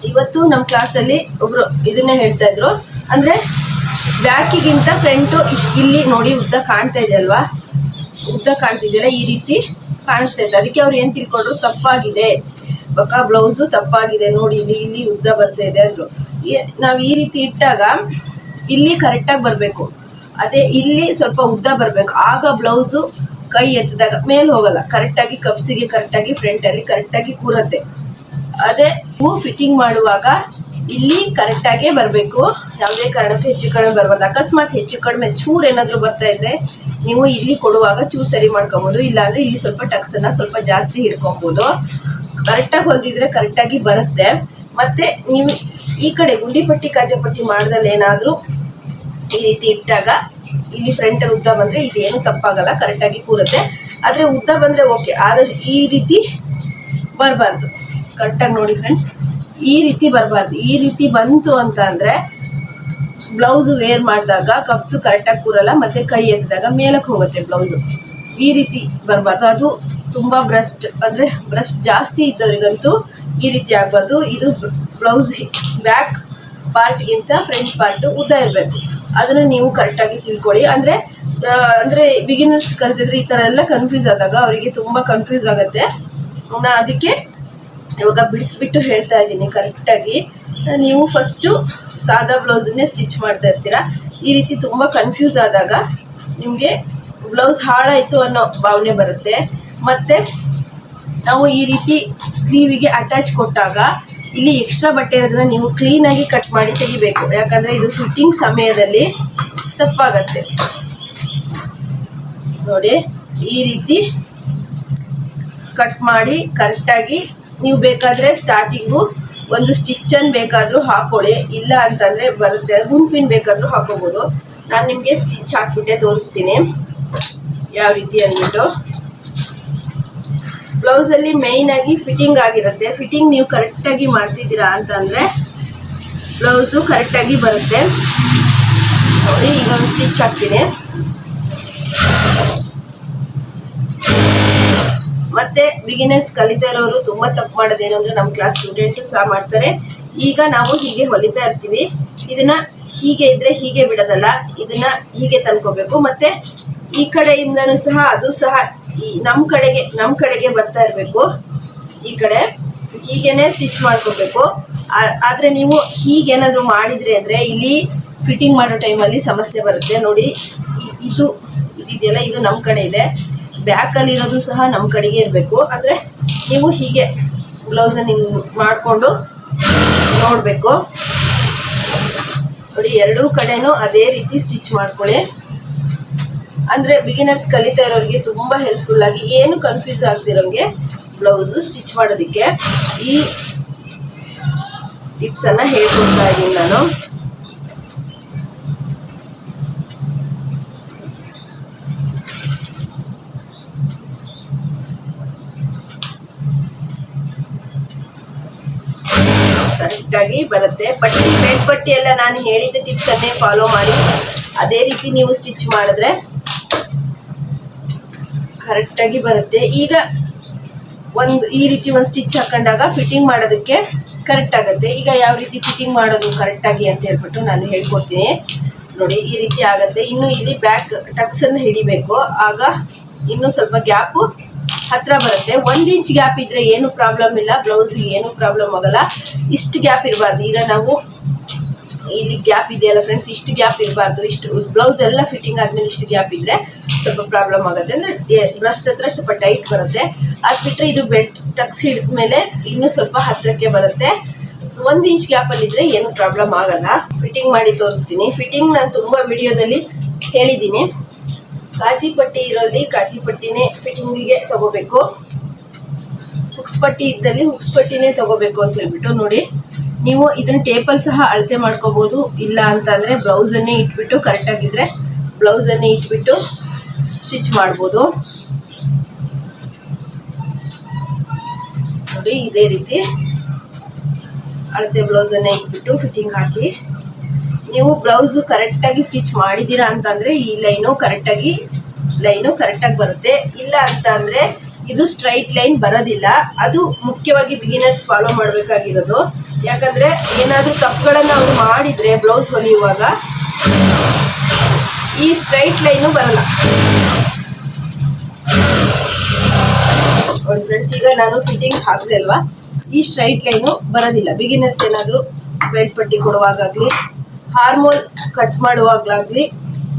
ಇವತ್ತು ನಮ್ಮ ಕ್ಲಾಸಲ್ಲಿ ಒಬ್ಬರು ಇದನ್ನೇ ಹೇಳ್ತಾ ಇದ್ರು, ಅಂದರೆ ಬ್ಯಾಕಿಗಿಂತ ಫ್ರಂಟು ಇಲ್ಲಿ ನೋಡಿ ಉದ್ದ ಕಾಣ್ತಾ ಇದೆ ಅಲ್ವಾ, ಉದ್ದ ಕಾಣ್ತಿದೆಯಲ್ಲ ಈ ರೀತಿ ಕಾಣಿಸ್ತಾ ಇದೆ. ಅದಕ್ಕೆ ಅವ್ರು ಏನು ತಿಳ್ಕೊಂಡ್ರು, ತಪ್ಪಾಗಿದೆ ಬೊಕ್ಕ ಬ್ಲೌಸು ತಪ್ಪಾಗಿದೆ ನೋಡಿ, ಇಲ್ಲಿ ಉದ್ದ ಬರ್ತಾ ಇದೆ ಅಂದರು. ನಾವು ಈ ರೀತಿ ಇಟ್ಟಾಗ ಇಲ್ಲಿ ಕರೆಕ್ಟಾಗಿ ಬರಬೇಕು, ಅದೇ ಇಲ್ಲಿ ಸ್ವಲ್ಪ ಉದ್ದ ಬರಬೇಕು. ಆಗ ಬ್ಲೌಸು ಕೈ ಎತ್ತಿದಾಗ ಮೇಲೆ ಹೋಗಲ್ಲ, ಕರೆಕ್ಟಾಗಿ ಕಪ್ಸಿಗೆ ಕರೆಕ್ಟಾಗಿ ಫ್ರಂಟಲ್ಲಿ ಕರೆಕ್ಟಾಗಿ ಕೂರತ್ತೆ. ಅದೇ ನೀವು ಫಿಟ್ಟಿಂಗ್ ಮಾಡುವಾಗ ಇಲ್ಲಿ ಕರೆಕ್ಟಾಗೇ ಬರಬೇಕು, ಯಾವುದೇ ಕಾರಣಕ್ಕೂ ಹೆಚ್ಚು ಕಡಿಮೆ ಬರಬಾರ್ದು. ಅಕಸ್ಮಾತ್ ಹೆಚ್ಚು ಕಡಿಮೆ ಚೂರು ಏನಾದರೂ ಬರ್ತಾ ಇದ್ದರೆ ನೀವು ಇಲ್ಲಿ ಕೊಡುವಾಗ ಚೂರು ಸರಿ ಮಾಡ್ಕೊಬೋದು, ಇಲ್ಲಾಂದರೆ ಇಲ್ಲಿ ಸ್ವಲ್ಪ ಟಕ್ಸನ್ನು ಸ್ವಲ್ಪ ಜಾಸ್ತಿ ಹಿಡ್ಕೊಬೋದು. ಕರೆಕ್ಟಾಗಿ ಹೊಲಿದಿದ್ರೆ ಕರೆಕ್ಟಾಗಿ ಬರುತ್ತೆ. ಮತ್ತು ನೀವು ಈ ಕಡೆ ಗುಂಡಿಪಟ್ಟಿ ಕಾಜಾಪಟ್ಟಿ ಮಾಡ್ದಲ್ಲಿ ಏನಾದರೂ ಈ ರೀತಿ ಇಟ್ಟಾಗ ಇಲ್ಲಿ ಫ್ರಂಟಲ್ಲಿ ಉದ್ದ ಬಂದರೆ ಇದೇನು ತಪ್ಪಾಗಲ್ಲ, ಕರೆಕ್ಟಾಗಿ ಕೂರುತ್ತೆ. ಆದರೆ ಉದ್ದ ಬಂದರೆ ಓಕೆ, ಆದಷ್ಟು ಈ ರೀತಿ ಬರಬಾರ್ದು. ಕರೆಕ್ಟಾಗಿ ನೋಡಿ ಫ್ರೆಂಡ್ಸ್, ಈ ರೀತಿ ಬರಬಾರ್ದು. ಈ ರೀತಿ ಬಂತು ಅಂತ ಅಂದರೆ ಬ್ಲೌಸು ವೇರ್ ಮಾಡಿದಾಗ ಕಪ್ಸು ಕರೆಕ್ಟಾಗಿ ಕೂರಲ್ಲ, ಮತ್ತು ಕೈ ಎತ್ತಿದಾಗ ಮೇಲಕ್ಕೆ ಹೋಗುತ್ತೆ ಬ್ಲೌಸು. ಈ ರೀತಿ ಬರಬಾರ್ದು. ಅದು ತುಂಬ ಬ್ರಸ್ಟ್ ಜಾಸ್ತಿ ಇದ್ದವರಿಗಂತೂ ಈ ರೀತಿ ಆಗಬಾರ್ದು. ಇದು ಬ್ಲೌಸ್ ಬ್ಯಾಕ್ ಪಾರ್ಟ್ಗಿಂತ ಫ್ರಂಟ್ ಪಾರ್ಟು ಉದ್ದ ಇರಬೇಕು. ಅದನ್ನು ನೀವು ಕರೆಕ್ಟಾಗಿ ತಿಳ್ಕೊಳ್ಳಿ. ಅಂದರೆ ಬಿಗಿನರ್ಸ್ ಕಲ್ತಿದ್ರೆ ಈ ಥರ ಎಲ್ಲ ಕನ್ಫ್ಯೂಸ್ ಆದಾಗ ಅವರಿಗೆ ತುಂಬ ಕನ್ಫ್ಯೂಸ್ ಆಗುತ್ತೆ. ನಾನು ಅದಕ್ಕೆ ಇವಾಗ ಬಿಡಿಸ್ಬಿಟ್ಟು ಹೇಳ್ತಾ ಇದ್ದೀನಿ ಕರೆಕ್ಟಾಗಿ. ನೀವು ಫಸ್ಟು ಸಾದಾ ಬ್ಲೌಸನ್ನೇ ಸ್ಟಿಚ್ ಮಾಡ್ತಾ ಇರ್ತೀರಾ. ಈ ರೀತಿ ತುಂಬ ಕನ್ಫ್ಯೂಸ್ ಆದಾಗ ನಿಮಗೆ ಬ್ಲೌಸ್ ಹಾಳಾಯಿತು ಅನ್ನೋ ಭಾವನೆ ಬರುತ್ತೆ. ಮತ್ತು ನಾವು ಈ ರೀತಿ ಸ್ಲೀವಿಗೆ ಅಟ್ಯಾಚ್ ಕೊಟ್ಟಾಗ ಇಲ್ಲಿ ಎಕ್ಸ್ಟ್ರಾ ಬಟ್ಟೆ ಇರೋದನ್ನ ನೀವು ಕ್ಲೀನಾಗಿ ಕಟ್ ಮಾಡಿ ತೆಗಿಬೇಕು, ಯಾಕಂದರೆ ಇದು ಫಿಟ್ಟಿಂಗ್ ಸಮಯದಲ್ಲಿ ತಪ್ಪಾಗತ್ತೆ. ನೋಡಿ ಈ ರೀತಿ ಕಟ್ ಮಾಡಿ ಕರೆಕ್ಟಾಗಿ ನೀವು ಬೇಕಾದರೆ ಸ್ಟಾರ್ಟಿಂಗು ಒಂದು ಸ್ಟಿಚ್ಚನ್ನು ಬೇಕಾದರೂ ಹಾಕ್ಕೊಳ್ಳಿ, ಇಲ್ಲ ಅಂತಂದರೆ ಬರುತ್ತೆ ಗುಂಪಿನ ಬೇಕಾದರೂ ಹಾಕೋಬೋದು. ನಾನು ನಿಮಗೆ ಸ್ಟಿಚ್ ಹಾಕ್ಬಿಟ್ಟೆ ತೋರಿಸ್ತೀನಿ ಯಾವ ರೀತಿ ಅಂದ್ಬಿಟ್ಟು. ಬ್ಲೌಸಲ್ಲಿ ಮೇಯ್ನಾಗಿ ಫಿಟ್ಟಿಂಗ್ ಆಗಿರುತ್ತೆ. ಫಿಟ್ಟಿಂಗ್ ನೀವು ಕರೆಕ್ಟಾಗಿ ಮಾಡ್ತಿದ್ದೀರಾ ಅಂತಂದರೆ ಬ್ಲೌಸು ಕರೆಕ್ಟಾಗಿ ಬರುತ್ತೆ. ನೋಡಿ ಈಗ ಒಂದು ಸ್ಟಿಚ್ ಹಾಕ್ತೀನಿ. ಮತ್ತು ಬಿಗಿನರ್ಸ್ ಕಲಿತಾ ಇರೋರು ತುಂಬ ತಪ್ಪು ಮಾಡೋದೇನು ಅಂದರೆ, ನಮ್ಮ ಕ್ಲಾಸ್ ಸ್ಟೂಡೆಂಟು ಸಹ ಮಾಡ್ತಾರೆ. ಈಗ ನಾವು ಹೀಗೆ ಹೊಲಿತಾ ಇರ್ತೀವಿ, ಇದನ್ನು ಹೀಗೆ ಇದ್ದರೆ ಹೀಗೆ ಬಿಡೋದಲ್ಲ, ಇದನ್ನು ಹೀಗೆ ತಂದ್ಕೋಬೇಕು. ಮತ್ತು ಈ ಕಡೆಯಿಂದನೂ ಸಹ ಅದು ಸಹ ನಮ್ಮ ಕಡೆಗೆ ಬರ್ತಾ ಇರಬೇಕು. ಈ ಕಡೆ ಹೀಗೇ ಸ್ಟಿಚ್ ಮಾಡ್ಕೋಬೇಕು. ಆದರೆ ನೀವು ಹೀಗೇನಾದರೂ ಮಾಡಿದರೆ ಅಂದರೆ ಇಲ್ಲಿ ಫಿಟ್ಟಿಂಗ್ ಮಾಡೋ ಟೈಮಲ್ಲಿ ಸಮಸ್ಯೆ ಬರುತ್ತೆ. ನೋಡಿ ಇದು ಇದೆಯಲ್ಲ, ಇದು ನಮ್ಮ ಕಡೆ ಇದೆ, ಬ್ಯಾಕಲ್ಲಿರೋದು ಸಹ ನಮ್ಮ ಕಡೆಗೆ ಇರಬೇಕು. ಅಂದರೆ ನೀವು ಹೀಗೆ ಬ್ಲೌಸನ್ನು ಹಿಂಗೆ ಮಾಡಿಕೊಂಡು ನೋಡಬೇಕು. ನೋಡಿ ಎರಡೂ ಕಡೆನೂ ಅದೇ ರೀತಿ ಸ್ಟಿಚ್ ಮಾಡ್ಕೊಳ್ಳಿ. ಅಂದರೆ ಬಿಗಿನರ್ಸ್ ಕಲಿತಾ ಇರೋರಿಗೆ ತುಂಬ ಹೆಲ್ಪ್ಫುಲ್ಲಾಗಿ, ಏನು ಕನ್ಫ್ಯೂಸ್ ಆಗ್ತಿರೋಂಗೆ ಬ್ಲೌಸು ಸ್ಟಿಚ್ ಮಾಡೋದಕ್ಕೆ ಈ ಟಿಪ್ಸನ್ನು ಹೇಳ್ಕೊಡ್ತಾ ಇದ್ದೀನಿ ನಾನು. ಕರೆಕ್ಟಾಗಿ ಬರುತ್ತೆ. ಫ್ರಂಟ್ ಪಟ್ಟಿ ಎಲ್ಲ ನಾನು ಹೇಳಿದ ಟಿಪ್ಸನ್ನೇ ಫಾಲೋ ಮಾಡಿ ಅದೇ ರೀತಿ ನೀವು ಸ್ಟಿಚ್ ಮಾಡಿದ್ರೆ ಕರೆಕ್ಟಾಗಿ ಬರುತ್ತೆ. ಈಗ ಈ ರೀತಿ ಒಂದು ಸ್ಟಿಚ್ ಹಾಕೊಂಡಾಗ ಫಿಟ್ಟಿಂಗ್ ಮಾಡೋದಕ್ಕೆ ಕರೆಕ್ಟ್ ಆಗುತ್ತೆ. ಈಗ ಯಾವ ರೀತಿ ಫಿಟ್ಟಿಂಗ್ ಮಾಡೋದು ಕರೆಕ್ಟಾಗಿ ಅಂತ ಹೇಳ್ಬಿಟ್ಟು ನಾನು ಹೇಳ್ಕೊಡ್ತೀನಿ. ನೋಡಿ ಈ ರೀತಿ ಆಗುತ್ತೆ. ಇನ್ನು ಇಲ್ಲಿ ಬ್ಯಾಕ್ ಟಕ್ಸನ್ನು ಹಿಡಿಬೇಕು, ಆಗ ಇನ್ನೂ ಸ್ವಲ್ಪ ಗ್ಯಾಪು ಹತ್ತಿರ ಬರುತ್ತೆ. 1 ಇಂಚ್ ಗ್ಯಾಪ್ ಇದ್ದರೆ ಏನು ಪ್ರಾಬ್ಲಮ್ ಇಲ್ಲ, ಬ್ಲೌಸಿಗೆ ಏನು ಪ್ರಾಬ್ಲಮ್ ಆಗಲ್ಲ. ಇಷ್ಟು ಗ್ಯಾಪ್ ಇರಬಾರ್ದು. ಈಗ ನಾವು ಇಲ್ಲಿ ಗ್ಯಾಪ್ ಇದೆಯಲ್ಲ ಫ್ರೆಂಡ್ಸ್, ಇಷ್ಟು ಗ್ಯಾಪ್ ಇರಬಾರ್ದು. ಇಷ್ಟು ಬ್ಲೌಸ್ ಎಲ್ಲ ಫಿಟ್ಟಿಂಗ್ ಆದಮೇಲೆ ಇಷ್ಟು ಗ್ಯಾಪ್ ಇದ್ದರೆ ಸ್ವಲ್ಪ ಪ್ರಾಬ್ಲಮ್ ಆಗುತ್ತೆ. ಅಂದರೆ ಬ್ರಸ್ಟ್ ಹತ್ರ ಸ್ವಲ್ಪ ಟೈಟ್ ಬರುತ್ತೆ. ಅದು ಬಿಟ್ಟರೆ ಇದು ಬೆಲ್ಟ್ ಟಕ್ಸ್ ಹಿಡಿದ ಮೇಲೆ ಇನ್ನೂ ಸ್ವಲ್ಪ ಹತ್ತಿರಕ್ಕೆ ಬರುತ್ತೆ. 1 ಇಂಚ್ ಗ್ಯಾಪಲ್ಲಿದ್ದರೆ ಏನು ಪ್ರಾಬ್ಲಮ್ ಆಗಲ್ಲ. ಫಿಟ್ಟಿಂಗ್ ಮಾಡಿ ತೋರಿಸ್ತೀನಿ. ಫಿಟ್ಟಿಂಗ್ ನಾನು ತುಂಬ ವಿಡಿಯೋದಲ್ಲಿ ಹೇಳಿದ್ದೀನಿ. ಕಾಜಿ ಪಟ್ಟಿ ಇರೋಲ್ಲಿ ಕಾಜಿ ಪಟ್ಟಿನೇ ಫಿಟ್ಟಿಂಗಿಗೆ ತಗೋಬೇಕು. ಹುಕ್ಸ್ ಪಟ್ಟಿ ಇದ್ದಲ್ಲಿ ಹುಕ್ಸ್ ಪಟ್ಟಿನೇ ತಗೋಬೇಕು ಅಂತ ಹೇಳ್ಬಿಟ್ಟು ನೋಡಿ. ನೀವು ಇದನ್ನ ಟೇಪಲ್ಲಿ ಸಹ ಅಳತೆ ಮಾಡ್ಕೋಬೋದು. ಇಲ್ಲ ಅಂತಂದರೆ ಬ್ಲೌಸನ್ನೇ ಇಟ್ಬಿಟ್ಟು ಕರೆಕ್ಟಾಗಿದ್ದರೆ ಬ್ಲೌಸನ್ನೇ ಇಟ್ಬಿಟ್ಟು ಸ್ಟಿಚ್ ಮಾಡ್ಬೋದು. ನೋಡಿ ಇದೇ ರೀತಿ ಅಳತೆ ಬ್ಲೌಸನ್ನೇ ಇಟ್ಬಿಟ್ಟು ಫಿಟ್ಟಿಂಗ್ ಹಾಕಿ ನೀವು ಬ್ಲೌಸು ಕರೆಕ್ಟಾಗಿ ಸ್ಟಿಚ್ ಮಾಡಿದ್ದೀರಾ ಅಂತಂದರೆ ಈ ಲೈನು ಕರೆಕ್ಟಾಗಿ ಬರುತ್ತೆ. ಇಲ್ಲ ಅಂತ ಅಂದರೆ ಇದು ಸ್ಟ್ರೈಟ್ ಲೈನ್ ಬರೋದಿಲ್ಲ. ಅದು ಮುಖ್ಯವಾಗಿ ಬಿಗಿನರ್ಸ್ ಫಾಲೋ ಮಾಡಬೇಕಾಗಿರೋದು. ಯಾಕಂದರೆ ಏನಾದರೂ ತಪ್ಪುಗಳನ್ನು ಅವರು ಮಾಡಿದರೆ ಬ್ಲೌಸ್ ಹೊಲಿಯುವಾಗ ಈ ಸ್ಟ್ರೈಟ್ ಲೈನು ಬರಲ್ಲ. ಒಂದು ಫ್ರೆಂಡ್ಸ್, ಈಗ ನಾನು ಫಿಟ್ಟಿಂಗ್ ಹಾಕಿದೆ ಅಲ್ವಾ, ಈ ಸ್ಟ್ರೈಟ್ ಲೈನು ಬರೋದಿಲ್ಲ. ಬಿಗಿನರ್ಸ್ ಏನಾದರೂ ಬೆಲ್ಟ್ ಪಟ್ಟಿ ಕೊಡುವಾಗಲಿ, ಹಾರ್ಮೋಲ್ ಕಟ್ ಮಾಡುವಾಗಲಾಗಲಿ,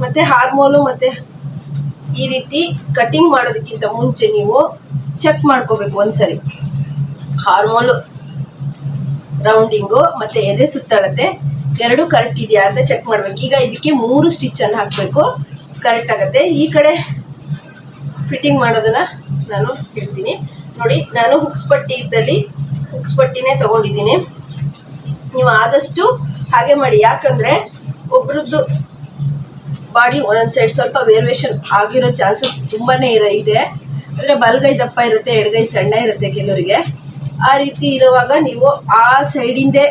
ಮತ್ತು ಹಾರ್ಮೋಲು ಮತ್ತು ಈ ರೀತಿ ಕಟಿಂಗ್ ಮಾಡೋದಕ್ಕಿಂತ ಮುಂಚೆ ನೀವು ಚೆಕ್ ಮಾಡ್ಕೋಬೇಕು ಒಂದ್ಸರಿ. ಹಾರ್ಮೋಲು ರೌಂಡಿಂಗು ಮತ್ತು ಎದೆ ಸುತ್ತಳತೆ ಎರಡು ಕರೆಕ್ಟ್ ಇದೆಯಾ ಅಂತ ಚೆಕ್ ಮಾಡ್ಬೇಕು. ಈಗ ಇದಕ್ಕೆ 3 ಸ್ಟಿಚ್ಚನ್ನು ಹಾಕಬೇಕು, ಕರೆಕ್ಟ್ ಆಗುತ್ತೆ. ಈ ಕಡೆ ಫಿಟ್ಟಿಂಗ್ ಮಾಡೋದನ್ನು ನಾನು ಹೇಳ್ತೀನಿ ನೋಡಿ. ನಾನು ಹುಕ್ಸ್ ಪಟ್ಟಿ ಇದ್ದಲ್ಲಿ ಹುಕ್ಸ್ ಪಟ್ಟಿನೇ ತೊಗೊಂಡಿದ್ದೀನಿ. ನೀವು ಆದಷ್ಟು ಹಾಗೆ ಮಾಡಿ. ಯಾಕಂದರೆ ಒಬ್ರದ್ದು ಬಾಡಿ ಒಂದೊಂದು ಸೈಡ್ ಸ್ವಲ್ಪ ವೇರಿಯೇಷನ್ ಆಗಿರೋ ಚಾನ್ಸಸ್ ತುಂಬಾ ಇದೆ. ಅಂದರೆ ಬಲಗೈ ದಪ್ಪ ಇರುತ್ತೆ, ಎಡಗೈ ಸಣ್ಣ ಇರುತ್ತೆ ಕೆಲವರಿಗೆ. ಆ ರೀತಿ ಇರುವಾಗ ನೀವು ಆ ಸೈಡಿಂದೇ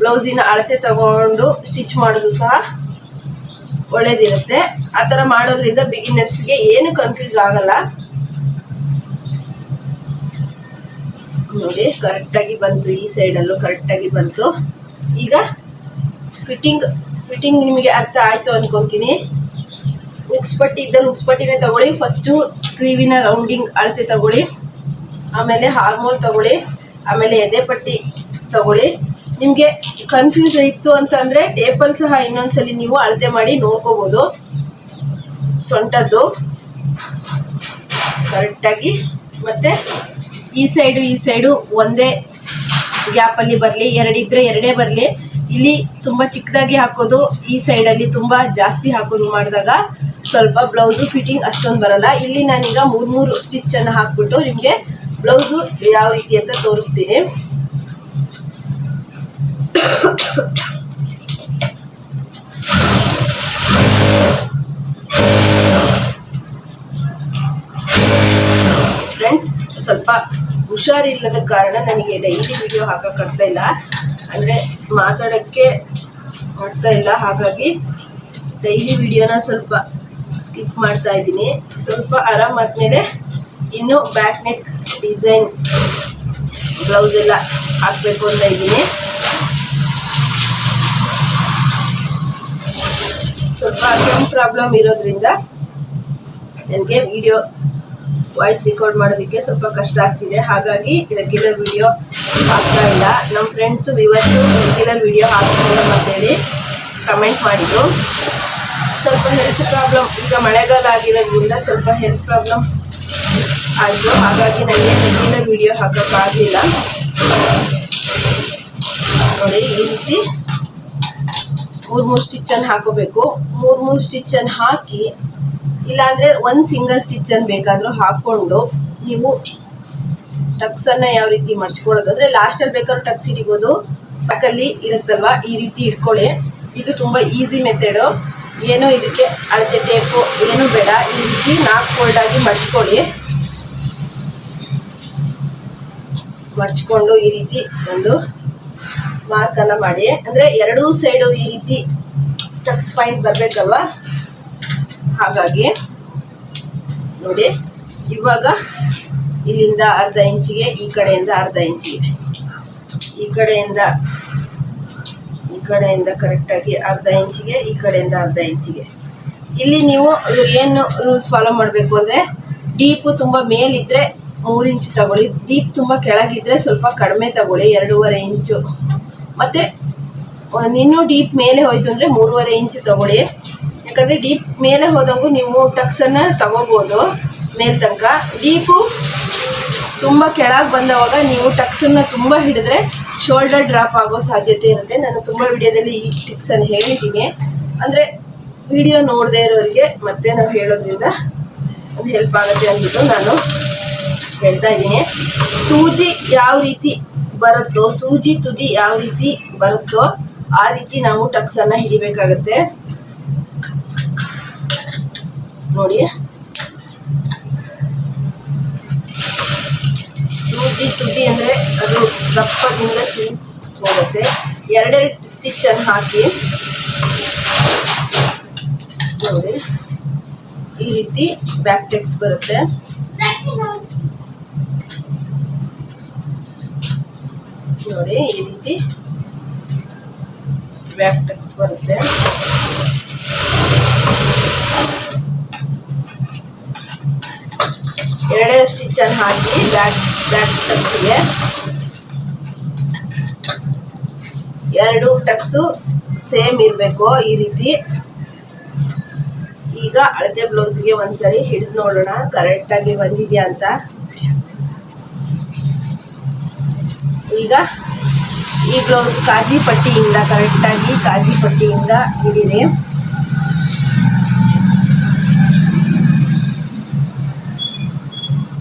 ಬ್ಲೌಸಿನ ಅಳತೆ ತಗೊಂಡು ಸ್ಟಿಚ್ ಮಾಡೋದು ಸಹ ಒಳ್ಳೇದಿರುತ್ತೆ. ಆ ಥರ ಮಾಡೋದ್ರಿಂದ ಬಿಗಿನರ್ಸ್ಗೆ ಏನು ಕನ್ಫ್ಯೂಸ್ ಆಗಲ್ಲ. ನೋಡಿ ಕರೆಕ್ಟಾಗಿ ಬಂತು, ಈ ಸೈಡಲ್ಲೂ ಕರೆಕ್ಟಾಗಿ ಬಂತು. ಈಗ ಫಿಟ್ಟಿಂಗ್ ನಿಮಗೆ ಅರ್ಥ ಆಯಿತು ಅನ್ಕೊತೀನಿ. ಹುಕ್ಸ್ ಪಟ್ಟಿ ಇದ್ದಲ್ಲಿ ಹುಕ್ಸ್ ಪಟ್ಟಿನೇ ತಗೊಳ್ಳಿ. ಫಸ್ಟು ಸ್ಲೀವಿನ ರೌಂಡಿಂಗ್ ಅಳತೆ ತಗೊಳ್ಳಿ, ಆಮೇಲೆ ಹಾರ್ಮೋಲ್ ತಗೊಳ್ಳಿ, ಆಮೇಲೆ ಎದೆ ಪಟ್ಟಿ ತಗೊಳ್ಳಿ. ನಿಮಗೆ ಕನ್ಫ್ಯೂಸ್ ಇತ್ತು ಅಂತಂದರೆ ಟೇಪಲ್ಲಿ ಸಹ ಇನ್ನೊಂದ್ಸಲಿ ನೀವು ಅಳತೆ ಮಾಡಿ ನೋಡ್ಕೋಬೋದು. ಸೊಂಟದ್ದು ಕರೆಕ್ಟಾಗಿ ಮತ್ತು ಈ ಸೈಡು ಒಂದೇ ಗ್ಯಾಪಲ್ಲಿ ಬರಲಿ, ಎರಡಿದ್ದರೆ ಎರಡೇ ಬರಲಿ. ಇಲ್ಲಿ ತುಂಬ ಚಿಕ್ಕದಾಗಿ ಹಾಕೋದು, ಈ ಸೈಡಲ್ಲಿ ತುಂಬ ಜಾಸ್ತಿ ಹಾಕೋದು ಮಾಡಿದಾಗ ಸ್ವಲ್ಪ ಬ್ಲೌಸು ಫಿಟ್ಟಿಂಗ್ ಅಷ್ಟೊಂದು ಬರಲ್ಲ. ಇಲ್ಲಿ ನಾನೀಗ 3 ಸ್ಟಿಚ್ಚನ್ನು ಹಾಕ್ಬಿಟ್ಟು ನಿಮಗೆ ಬ್ಲೌಸು ಯಾವ ರೀತಿ ಅಂತ ತೋರಿಸ್ತೀನಿ. ಫ್ರೆಂಡ್ಸ್, ಸ್ವಲ್ಪ ಹುಷಾರಿಲ್ಲದ ಕಾರಣ ನನಗೆ ಡೈಲಿ ವಿಡಿಯೋ ಹಾಕೋಕ್ಕಾಗ್ತಾ ಇಲ್ಲ, ಅಂದರೆ ಮಾತಾಡೋಕ್ಕೆ ಆಗ್ತಾ ಇಲ್ಲ. ಹಾಗಾಗಿ ಡೈಲಿ ವಿಡಿಯೋನ ಸ್ವಲ್ಪ ಸ್ಕಿಪ್ ಮಾಡ್ತಾ ಇದ್ದೀನಿ. ಸ್ವಲ್ಪ ಆರಾಮಾದ್ಮೇಲೆ ಇನ್ನು ಬ್ಯಾಕ್ ನೆಕ್ ಡಿಸೈನ್ ಬ್ಲೌಸ್ ಎಲ್ಲ ಹಾಕಬೇಕು ಅಂತ ಇದ್ದೀನಿ. ಸ್ವಲ್ಪ ಕೆಮ್ಮು ಪ್ರಾಬ್ಲಮ್ ಇರೋದ್ರಿಂದ ನನಗೆ ವಿಡಿಯೋ ವಾಯ್ಸ್ ರೆಕಾರ್ಡ್ ಮಾಡೋದಕ್ಕೆ ಸ್ವಲ್ಪ ಕಷ್ಟ ಆಗ್ತಿದೆ. ಹಾಗಾಗಿ ರೆಗ್ಯುಲರ್ ವಿಡಿಯೋ ಹಾಕ್ತಾ ಇಲ್ಲ. ನಮ್ಮ ಫ್ರೆಂಡ್ಸು ಇವತ್ತು ರೆಗ್ಯುಲರ್ ವಿಡಿಯೋ ಹಾಕ್ತಿಲ್ಲ ಅಂತೇಳಿ ಕಮೆಂಟ್ ಮಾಡಿದರು. ಸ್ವಲ್ಪ ಹೆಲ್ತ್ ಪ್ರಾಬ್ಲಮ್, ಈಗ ಮಳೆಗಾಲ ಆಗಿರೋದ್ರಿಂದ ಸ್ವಲ್ಪ ಹೆಲ್ತ್ ಪ್ರಾಬ್ಲಮ್ ಆಯಿತು. ಹಾಗಾಗಿ ನನಗೆ ರೆಗ್ಯುಲರ್ ವಿಡಿಯೋ ಹಾಕೋಕ್ಕಾಗಲಿಲ್ಲ. ನೋಡಿ ಈ ರೀತಿ 3 ಸ್ಟಿಚ್ಚನ್ನು ಹಾಕೋಬೇಕು. 3 ಸ್ಟಿಚ್ಚನ್ನು ಹಾಕಿ, ಇಲ್ಲಾಂದರೆ ಒಂದು ಸಿಂಗಲ್ ಸ್ಟಿಚ್ಚನ್ನು ಬೇಕಾದರೂ ಹಾಕ್ಕೊಂಡು ನೀವು ಟಕ್ಸನ್ನು ಯಾವ ರೀತಿ ಮರ್ಚ್ಕೊಳ್ಳೋದು ಅಂದರೆ ಲಾಸ್ಟಲ್ಲಿ ಬೇಕಾದ್ರೂ ಟಕ್ಸ್ ಹಿಡಿಬೋದು. ಬ್ಯಾಕಲ್ಲಿ ಇರುತ್ತಲ್ವ, ಈ ರೀತಿ ಇಟ್ಕೊಳ್ಳಿ. ಇದು ತುಂಬ ಈಸಿ ಮೆಥಡು. ಏನೋ ಇದಕ್ಕೆ ಅಳತೆ ಟೇಪು ಏನೂ ಬೇಡ. ಈ ರೀತಿ 4 ಫೋಲ್ಡಾಗಿ ಮರ್ಚ್ಕೊಂಡು ಈ ರೀತಿ ಒಂದು ಮಾರ್ಕನ್ನು ಮಾಡಿ. ಅಂದರೆ ಎರಡೂ ಸೈಡು ಈ ರೀತಿ ಟಕ್ಸ್ ಪಾಯಿಂಟ್ ಬರಬೇಕಲ್ವ, ಹಾಗಾಗಿ ನೋಡಿ. ಇವಾಗ ಇಲ್ಲಿಂದ ಅರ್ಧ ಇಂಚಿಗೆ, ಈ ಕಡೆಯಿಂದ ಅರ್ಧ ಇಂಚಿಗೆ, ಈ ಕಡೆಯಿಂದ ಕರೆಕ್ಟಾಗಿ ಅರ್ಧ ಇಂಚಿಗೆ, ಈ ಕಡೆಯಿಂದ ಅರ್ಧ ಇಂಚಿಗೆ. ಇಲ್ಲಿ ನೀವು ಏನು ರೂಲ್ಸ್ ಫಾಲೋ ಮಾಡಬೇಕು ಅಂದರೆ, ಡೀಪು ತುಂಬ ಮೇಲಿದ್ದರೆ 3 ಇಂಚು ತಗೊಳ್ಳಿ, ಡೀಪ್ ತುಂಬ ಕೆಳಗಿದ್ರೆ ಸ್ವಲ್ಪ ಕಡಿಮೆ ತಗೊಳ್ಳಿ, 2.5 ಇಂಚು. ಮತ್ತು ಇನ್ನೂ ಡೀಪ್ ಮೇಲೆ ಹೋಯ್ತು ಅಂದರೆ 3.5 ಇಂಚು ತಗೊಳ್ಳಿ. ಯಾಕಂದರೆ ಡೀಪ್ ಮೇಲೆ ಹೋದಂಗೂ ನೀವು ಟಕ್ಸನ್ನು ತಗೋಬೋದು ಮೇಲ್ ತನಕ. ಡೀಪು ತುಂಬ ಕೆಳಗೆ ಬಂದವಾಗ ನೀವು ಟಕ್ಸನ್ನು ತುಂಬ ಹಿಡಿದ್ರೆ ಶೋಲ್ಡರ್ ಡ್ರಾಪ್ ಆಗೋ ಸಾಧ್ಯತೆ ಇರುತ್ತೆ. ನಾನು ತುಂಬ ವಿಡಿಯೋದಲ್ಲಿ ಈ ಟಿಪ್ಸನ್ನು ಹೇಳಿದ್ದೀನಿ. ಅಂದರೆ ವಿಡಿಯೋ ನೋಡದೇ ಇರೋರಿಗೆ ಮತ್ತೆ ನಾವು ಹೇಳೋದ್ರಿಂದ ಒಂದು ಹೆಲ್ಪ್ ಆಗುತ್ತೆ ಅಂದ್ಬಿಟ್ಟು ನಾನು ಹೇಳ್ತಾ ಇದ್ದೀನಿ. ಸೂಜಿ ಯಾವ ರೀತಿ ಬರುತ್ತೋ, ಸೂಜಿ ತುದಿ ಯಾವ ರೀತಿ ಬರುತ್ತೋ ಆ ರೀತಿ ನಾವು ಟಕ್ಸನ್ನು ಹಿಡಿಬೇಕಾಗತ್ತೆ ನೋಡಿ. ಸೂಜಿ ತುದಿ ಅಂದರೆ ಅದು ದಪ್ಪದಿಂದ ಹೋಗುತ್ತೆ. ಎರಡೆರಡು ಸ್ಟಿಚ್ಚನ್ನು ಹಾಕಿ ನೋಡಿ ಈ ರೀತಿ ಬ್ಯಾಕ್ ಟೆಕ್ಸ್ ಬರುತ್ತೆ. ನೋಡಿ ಈ ರೀತಿ ಬ್ಯಾಕ್ ಟಕ್ಸ್ ಬರುತ್ತೆ. ಎರಡೇ ಸ್ಟಿಚ್ ಅನ್ನು ಹಾಕಿ ಬ್ಯಾಕ್ ಟಕ್ಸ್ಗೆ ಎರಡು ಟಕ್ಸು ಸೇಮ್ ಇರಬೇಕು ಈ ರೀತಿ. ಈಗ ಅಳತೆ ಬ್ಲೌಸ್ಗೆ ಒಂದ್ಸರಿ ಹಿಡಿದು ನೋಡೋಣ ಕರೆಕ್ಟಾಗಿ ಬಂದಿದೆಯಾ ಅಂತ. ಈಗ ಈ ಬ್ಲೌಸ್ ಕಾಜಿ ಪಟ್ಟಿಯಿಂದ ಕರೆಕ್ಟಾಗಿ ಕಾಜಿ ಪಟ್ಟಿಯಿಂದ ಹಿಡಿದೆ.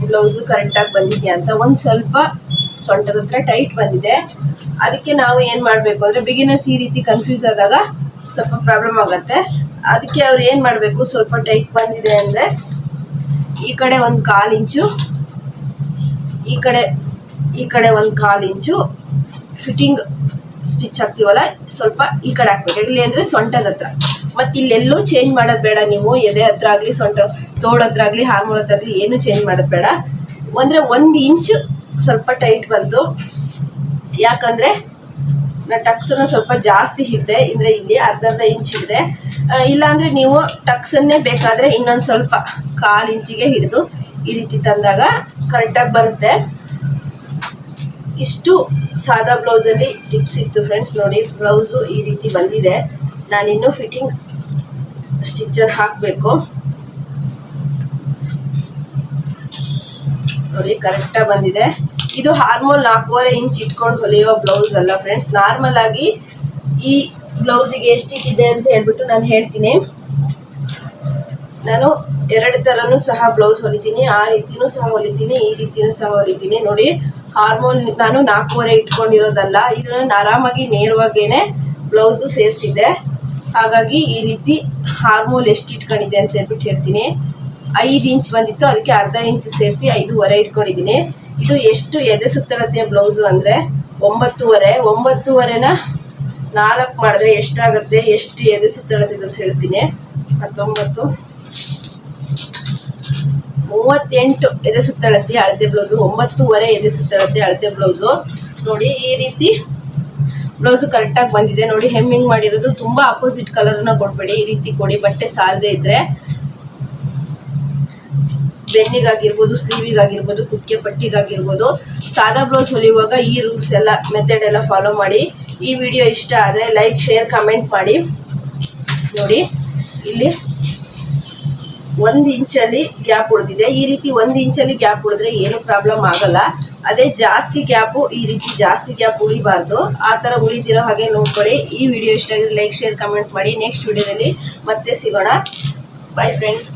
ಬ್ಲೌಸು ಕರೆಕ್ಟಾಗಿ ಬಂದಿದೆಯಾ ಅಂತ. ಒಂದು ಸ್ವಲ್ಪ ಸೊಂಟದ ಹತ್ರ ಟೈಟ್ ಬಂದಿದೆ. ಅದಕ್ಕೆ ನಾವು ಏನು ಮಾಡಬೇಕು ಅಂದರೆ, ಬಿಗಿನರ್ಸ್ ಈ ರೀತಿ ಕನ್ಫ್ಯೂಸ್ ಆದಾಗ ಸ್ವಲ್ಪ ಪ್ರಾಬ್ಲಮ್ ಆಗುತ್ತೆ. ಅದಕ್ಕೆ ಅವ್ರು ಏನು ಮಾಡಬೇಕು, ಸ್ವಲ್ಪ ಟೈಟ್ ಬಂದಿದೆ ಅಂದರೆ ಈ ಕಡೆ ಒಂದು 1/4 ಇಂಚು, ಈ ಕಡೆ ಒಂದು 1/4 ಇಂಚು ಫಿಟ್ಟಿಂಗ್ ಸ್ಟಿಚ್ ಹಾಕ್ತೀವಲ್ಲ ಸ್ವಲ್ಪ ಈ ಕಡೆ ಹಾಕ್ಬೇಕು. ಎಲ್ಲಿ ಅಂದರೆ ಸೊಂಟದ ಹತ್ರ. ಮತ್ತು ಇಲ್ಲೆಲ್ಲೂ ಚೇಂಜ್ ಮಾಡೋದು ಬೇಡ ನೀವು. ಎದೆ ಹತ್ರ ಆಗಲಿ, ಸೊಂಟ ತೋಳ ಹತ್ರ ಆಗಲಿ, ಹಾರ್ಮೋಲ್ ಹತ್ರ ಆಗಲಿ ಏನು ಚೇಂಜ್ ಮಾಡೋದು ಬೇಡ. ಅಂದರೆ 1 ಇಂಚು ಸ್ವಲ್ಪ ಟೈಟ್ ಬಂತು. ಯಾಕಂದರೆ ನಾನು ಟಕ್ಸನ್ನು ಸ್ವಲ್ಪ ಜಾಸ್ತಿ ಹಿಡಿದೆ, ಅಂದರೆ ಇಲ್ಲಿ ಅರ್ಧ ಇಂಚ್ ಹಿಡಿದೆ. ಇಲ್ಲಾಂದರೆ ನೀವು ಟಕ್ಸನ್ನೇ ಬೇಕಾದರೆ ಇನ್ನೊಂದು ಸ್ವಲ್ಪ 1/4 ಇಂಚಿಗೆ ಹಿಡಿದು ಈ ರೀತಿ ತಂದಾಗ ಕರೆಕ್ಟಾಗಿ ಬರುತ್ತೆ. ಇಷ್ಟು ಸಾದಾ ಬ್ಲೌಸಲ್ಲಿ ಟಿಪ್ಸ್ ಇತ್ತು ಫ್ರೆಂಡ್ಸ್. ನೋಡಿ ಬ್ಲೌಸು ಈ ರೀತಿ ಬಂದಿದೆ. ನಾನಿನ್ನೂ ಫಿಟ್ಟಿಂಗ್ ಸ್ಟಿಚರ್ ಹಾಕಬೇಕು. ನೋಡಿ ಕರೆಕ್ಟಾಗಿ ಬಂದಿದೆ. ಇದು ಹಾರ್ಮೋಲ್ 4.5 ಇಂಚ್ ಇಟ್ಕೊಂಡು ಹೊಲಿಯೋ ಬ್ಲೌಸ್ ಅಲ್ಲ ಫ್ರೆಂಡ್ಸ್. ನಾರ್ಮಲ್ ಆಗಿ ಈ ಬ್ಲೌಸಿಗೆ ಎಷ್ಟಿದೆ ಅಂತ ಹೇಳ್ಬಿಟ್ಟು ನಾನು ಹೇಳ್ತೀನಿ. ನಾನು 2 ಥರನೂ ಸಹ ಬ್ಲೌಸ್ ಹೊಲಿತೀನಿ. ಆ ರೀತಿನೂ ಸಹ ಹೊಲಿತೀನಿ, ಈ ರೀತಿನೂ ಸಹ ಹೊಲಿತೀನಿ. ನೋಡಿ ಹಾರ್ಮೋಲ್ ನಾನು 4.5 ಇಟ್ಕೊಂಡಿರೋದಲ್ಲ, ಇದನ್ನು ಆರಾಮಾಗಿ ನೇರವಾಗೇನೆ ಬ್ಲೌಸು ಸೇರಿಸಿದೆ. ಹಾಗಾಗಿ ಈ ರೀತಿ ಹಾರ್ಮೋಲ್ ಎಷ್ಟು ಇಟ್ಕೊಂಡಿದೆ ಅಂತ ಹೇಳ್ಬಿಟ್ಟು ಹೇಳ್ತೀನಿ. 5 ಇಂಚ್ ಬಂದಿತ್ತು, ಅದಕ್ಕೆ ಅರ್ಧ ಇಂಚ್ ಸೇರಿಸಿ 5.5 ಇಟ್ಕೊಂಡಿದ್ದೀನಿ. ಇದು ಎಷ್ಟು ಎದೆ ಸುತ್ತಳತೆಯ ಬ್ಲೌಸು ಅಂದರೆ 9.5. 9.5ನ 4 ಮಾಡಿದ್ರೆ ಎಷ್ಟಾಗುತ್ತೆ, ಎಷ್ಟು ಎದೆ ಸುತ್ತಳತೆ ಅಂತ ಹೇಳ್ತೀನಿ. 19, 38 ಎದೆ ಸುತ್ತಳತೆ ಅಳತೆ ಬ್ಲೌಸು, 9.5 ಎದೆ ಸುತ್ತಳತೆ ಅಳತೆ ಬ್ಲೌಸು. ನೋಡಿ ಈ ರೀತಿ ಬ್ಲೌಸು ಕರೆಕ್ಟಾಗಿ ಬಂದಿದೆ. ನೋಡಿ ಹೆಮ್ಮಿಂಗ್ ಮಾಡಿರೋದು. ತುಂಬ ಅಪೋಸಿಟ್ ಕಲರ್ನ ಕೊಡಬೇಡಿ, ಈ ರೀತಿ ಕೊಡಿ. ಬಟ್ಟೆ ಸಾಲದೇ ಇದ್ದರೆ ಬೆನ್ನಿಗಾಗಿರ್ಬೋದು, ಸ್ಲೀವಿಗಾಗಿರ್ಬೋದು, ಕುತ್ತಿಗೆ ಪಟ್ಟಿಗಾಗಿರ್ಬೋದು. ಸಾದಾ ಬ್ಲೌಸ್ ಹೊಲಿಯುವಾಗ ಈ ರೂಲ್ಸ್ ಎಲ್ಲ ಮೆಥಡ್ ಎಲ್ಲ ಫಾಲೋ ಮಾಡಿ. ಈ ವಿಡಿಯೋ ಇಷ್ಟ ಆದರೆ ಲೈಕ್, ಶೇರ್, ಕಮೆಂಟ್ ಮಾಡಿ. ನೋಡಿ ಇಲ್ಲಿ 1 ಇಂಚಲ್ಲಿ ಗ್ಯಾಪ್ ಉಳಿದಿದೆ. ಈ ರೀತಿ 1 ಇಂಚಲ್ಲಿ ಗ್ಯಾಪ್ ಉಳಿದ್ರೆ ಏನು ಪ್ರಾಬ್ಲಮ್ ಆಗಲ್ಲ. ಅದೇ ಜಾಸ್ತಿ ಗ್ಯಾಪು, ಈ ರೀತಿ ಜಾಸ್ತಿ ಗ್ಯಾಪ್ ಉಳಿಬಾರ್ದು. ಆ ಥರ ಉಳಿದಿರೋ ಹಾಗೆ ನೋಡ್ಕೊಳ್ಳಿ. ಈ ವಿಡಿಯೋ ಇಷ್ಟ ಆಗಿದ್ರೆ ಲೈಕ್, ಶೇರ್, ಕಮೆಂಟ್ ಮಾಡಿ. ನೆಕ್ಸ್ಟ್ ವಿಡಿಯೋದಲ್ಲಿ ಮತ್ತೆ ಸಿಗೋಣ. By friends.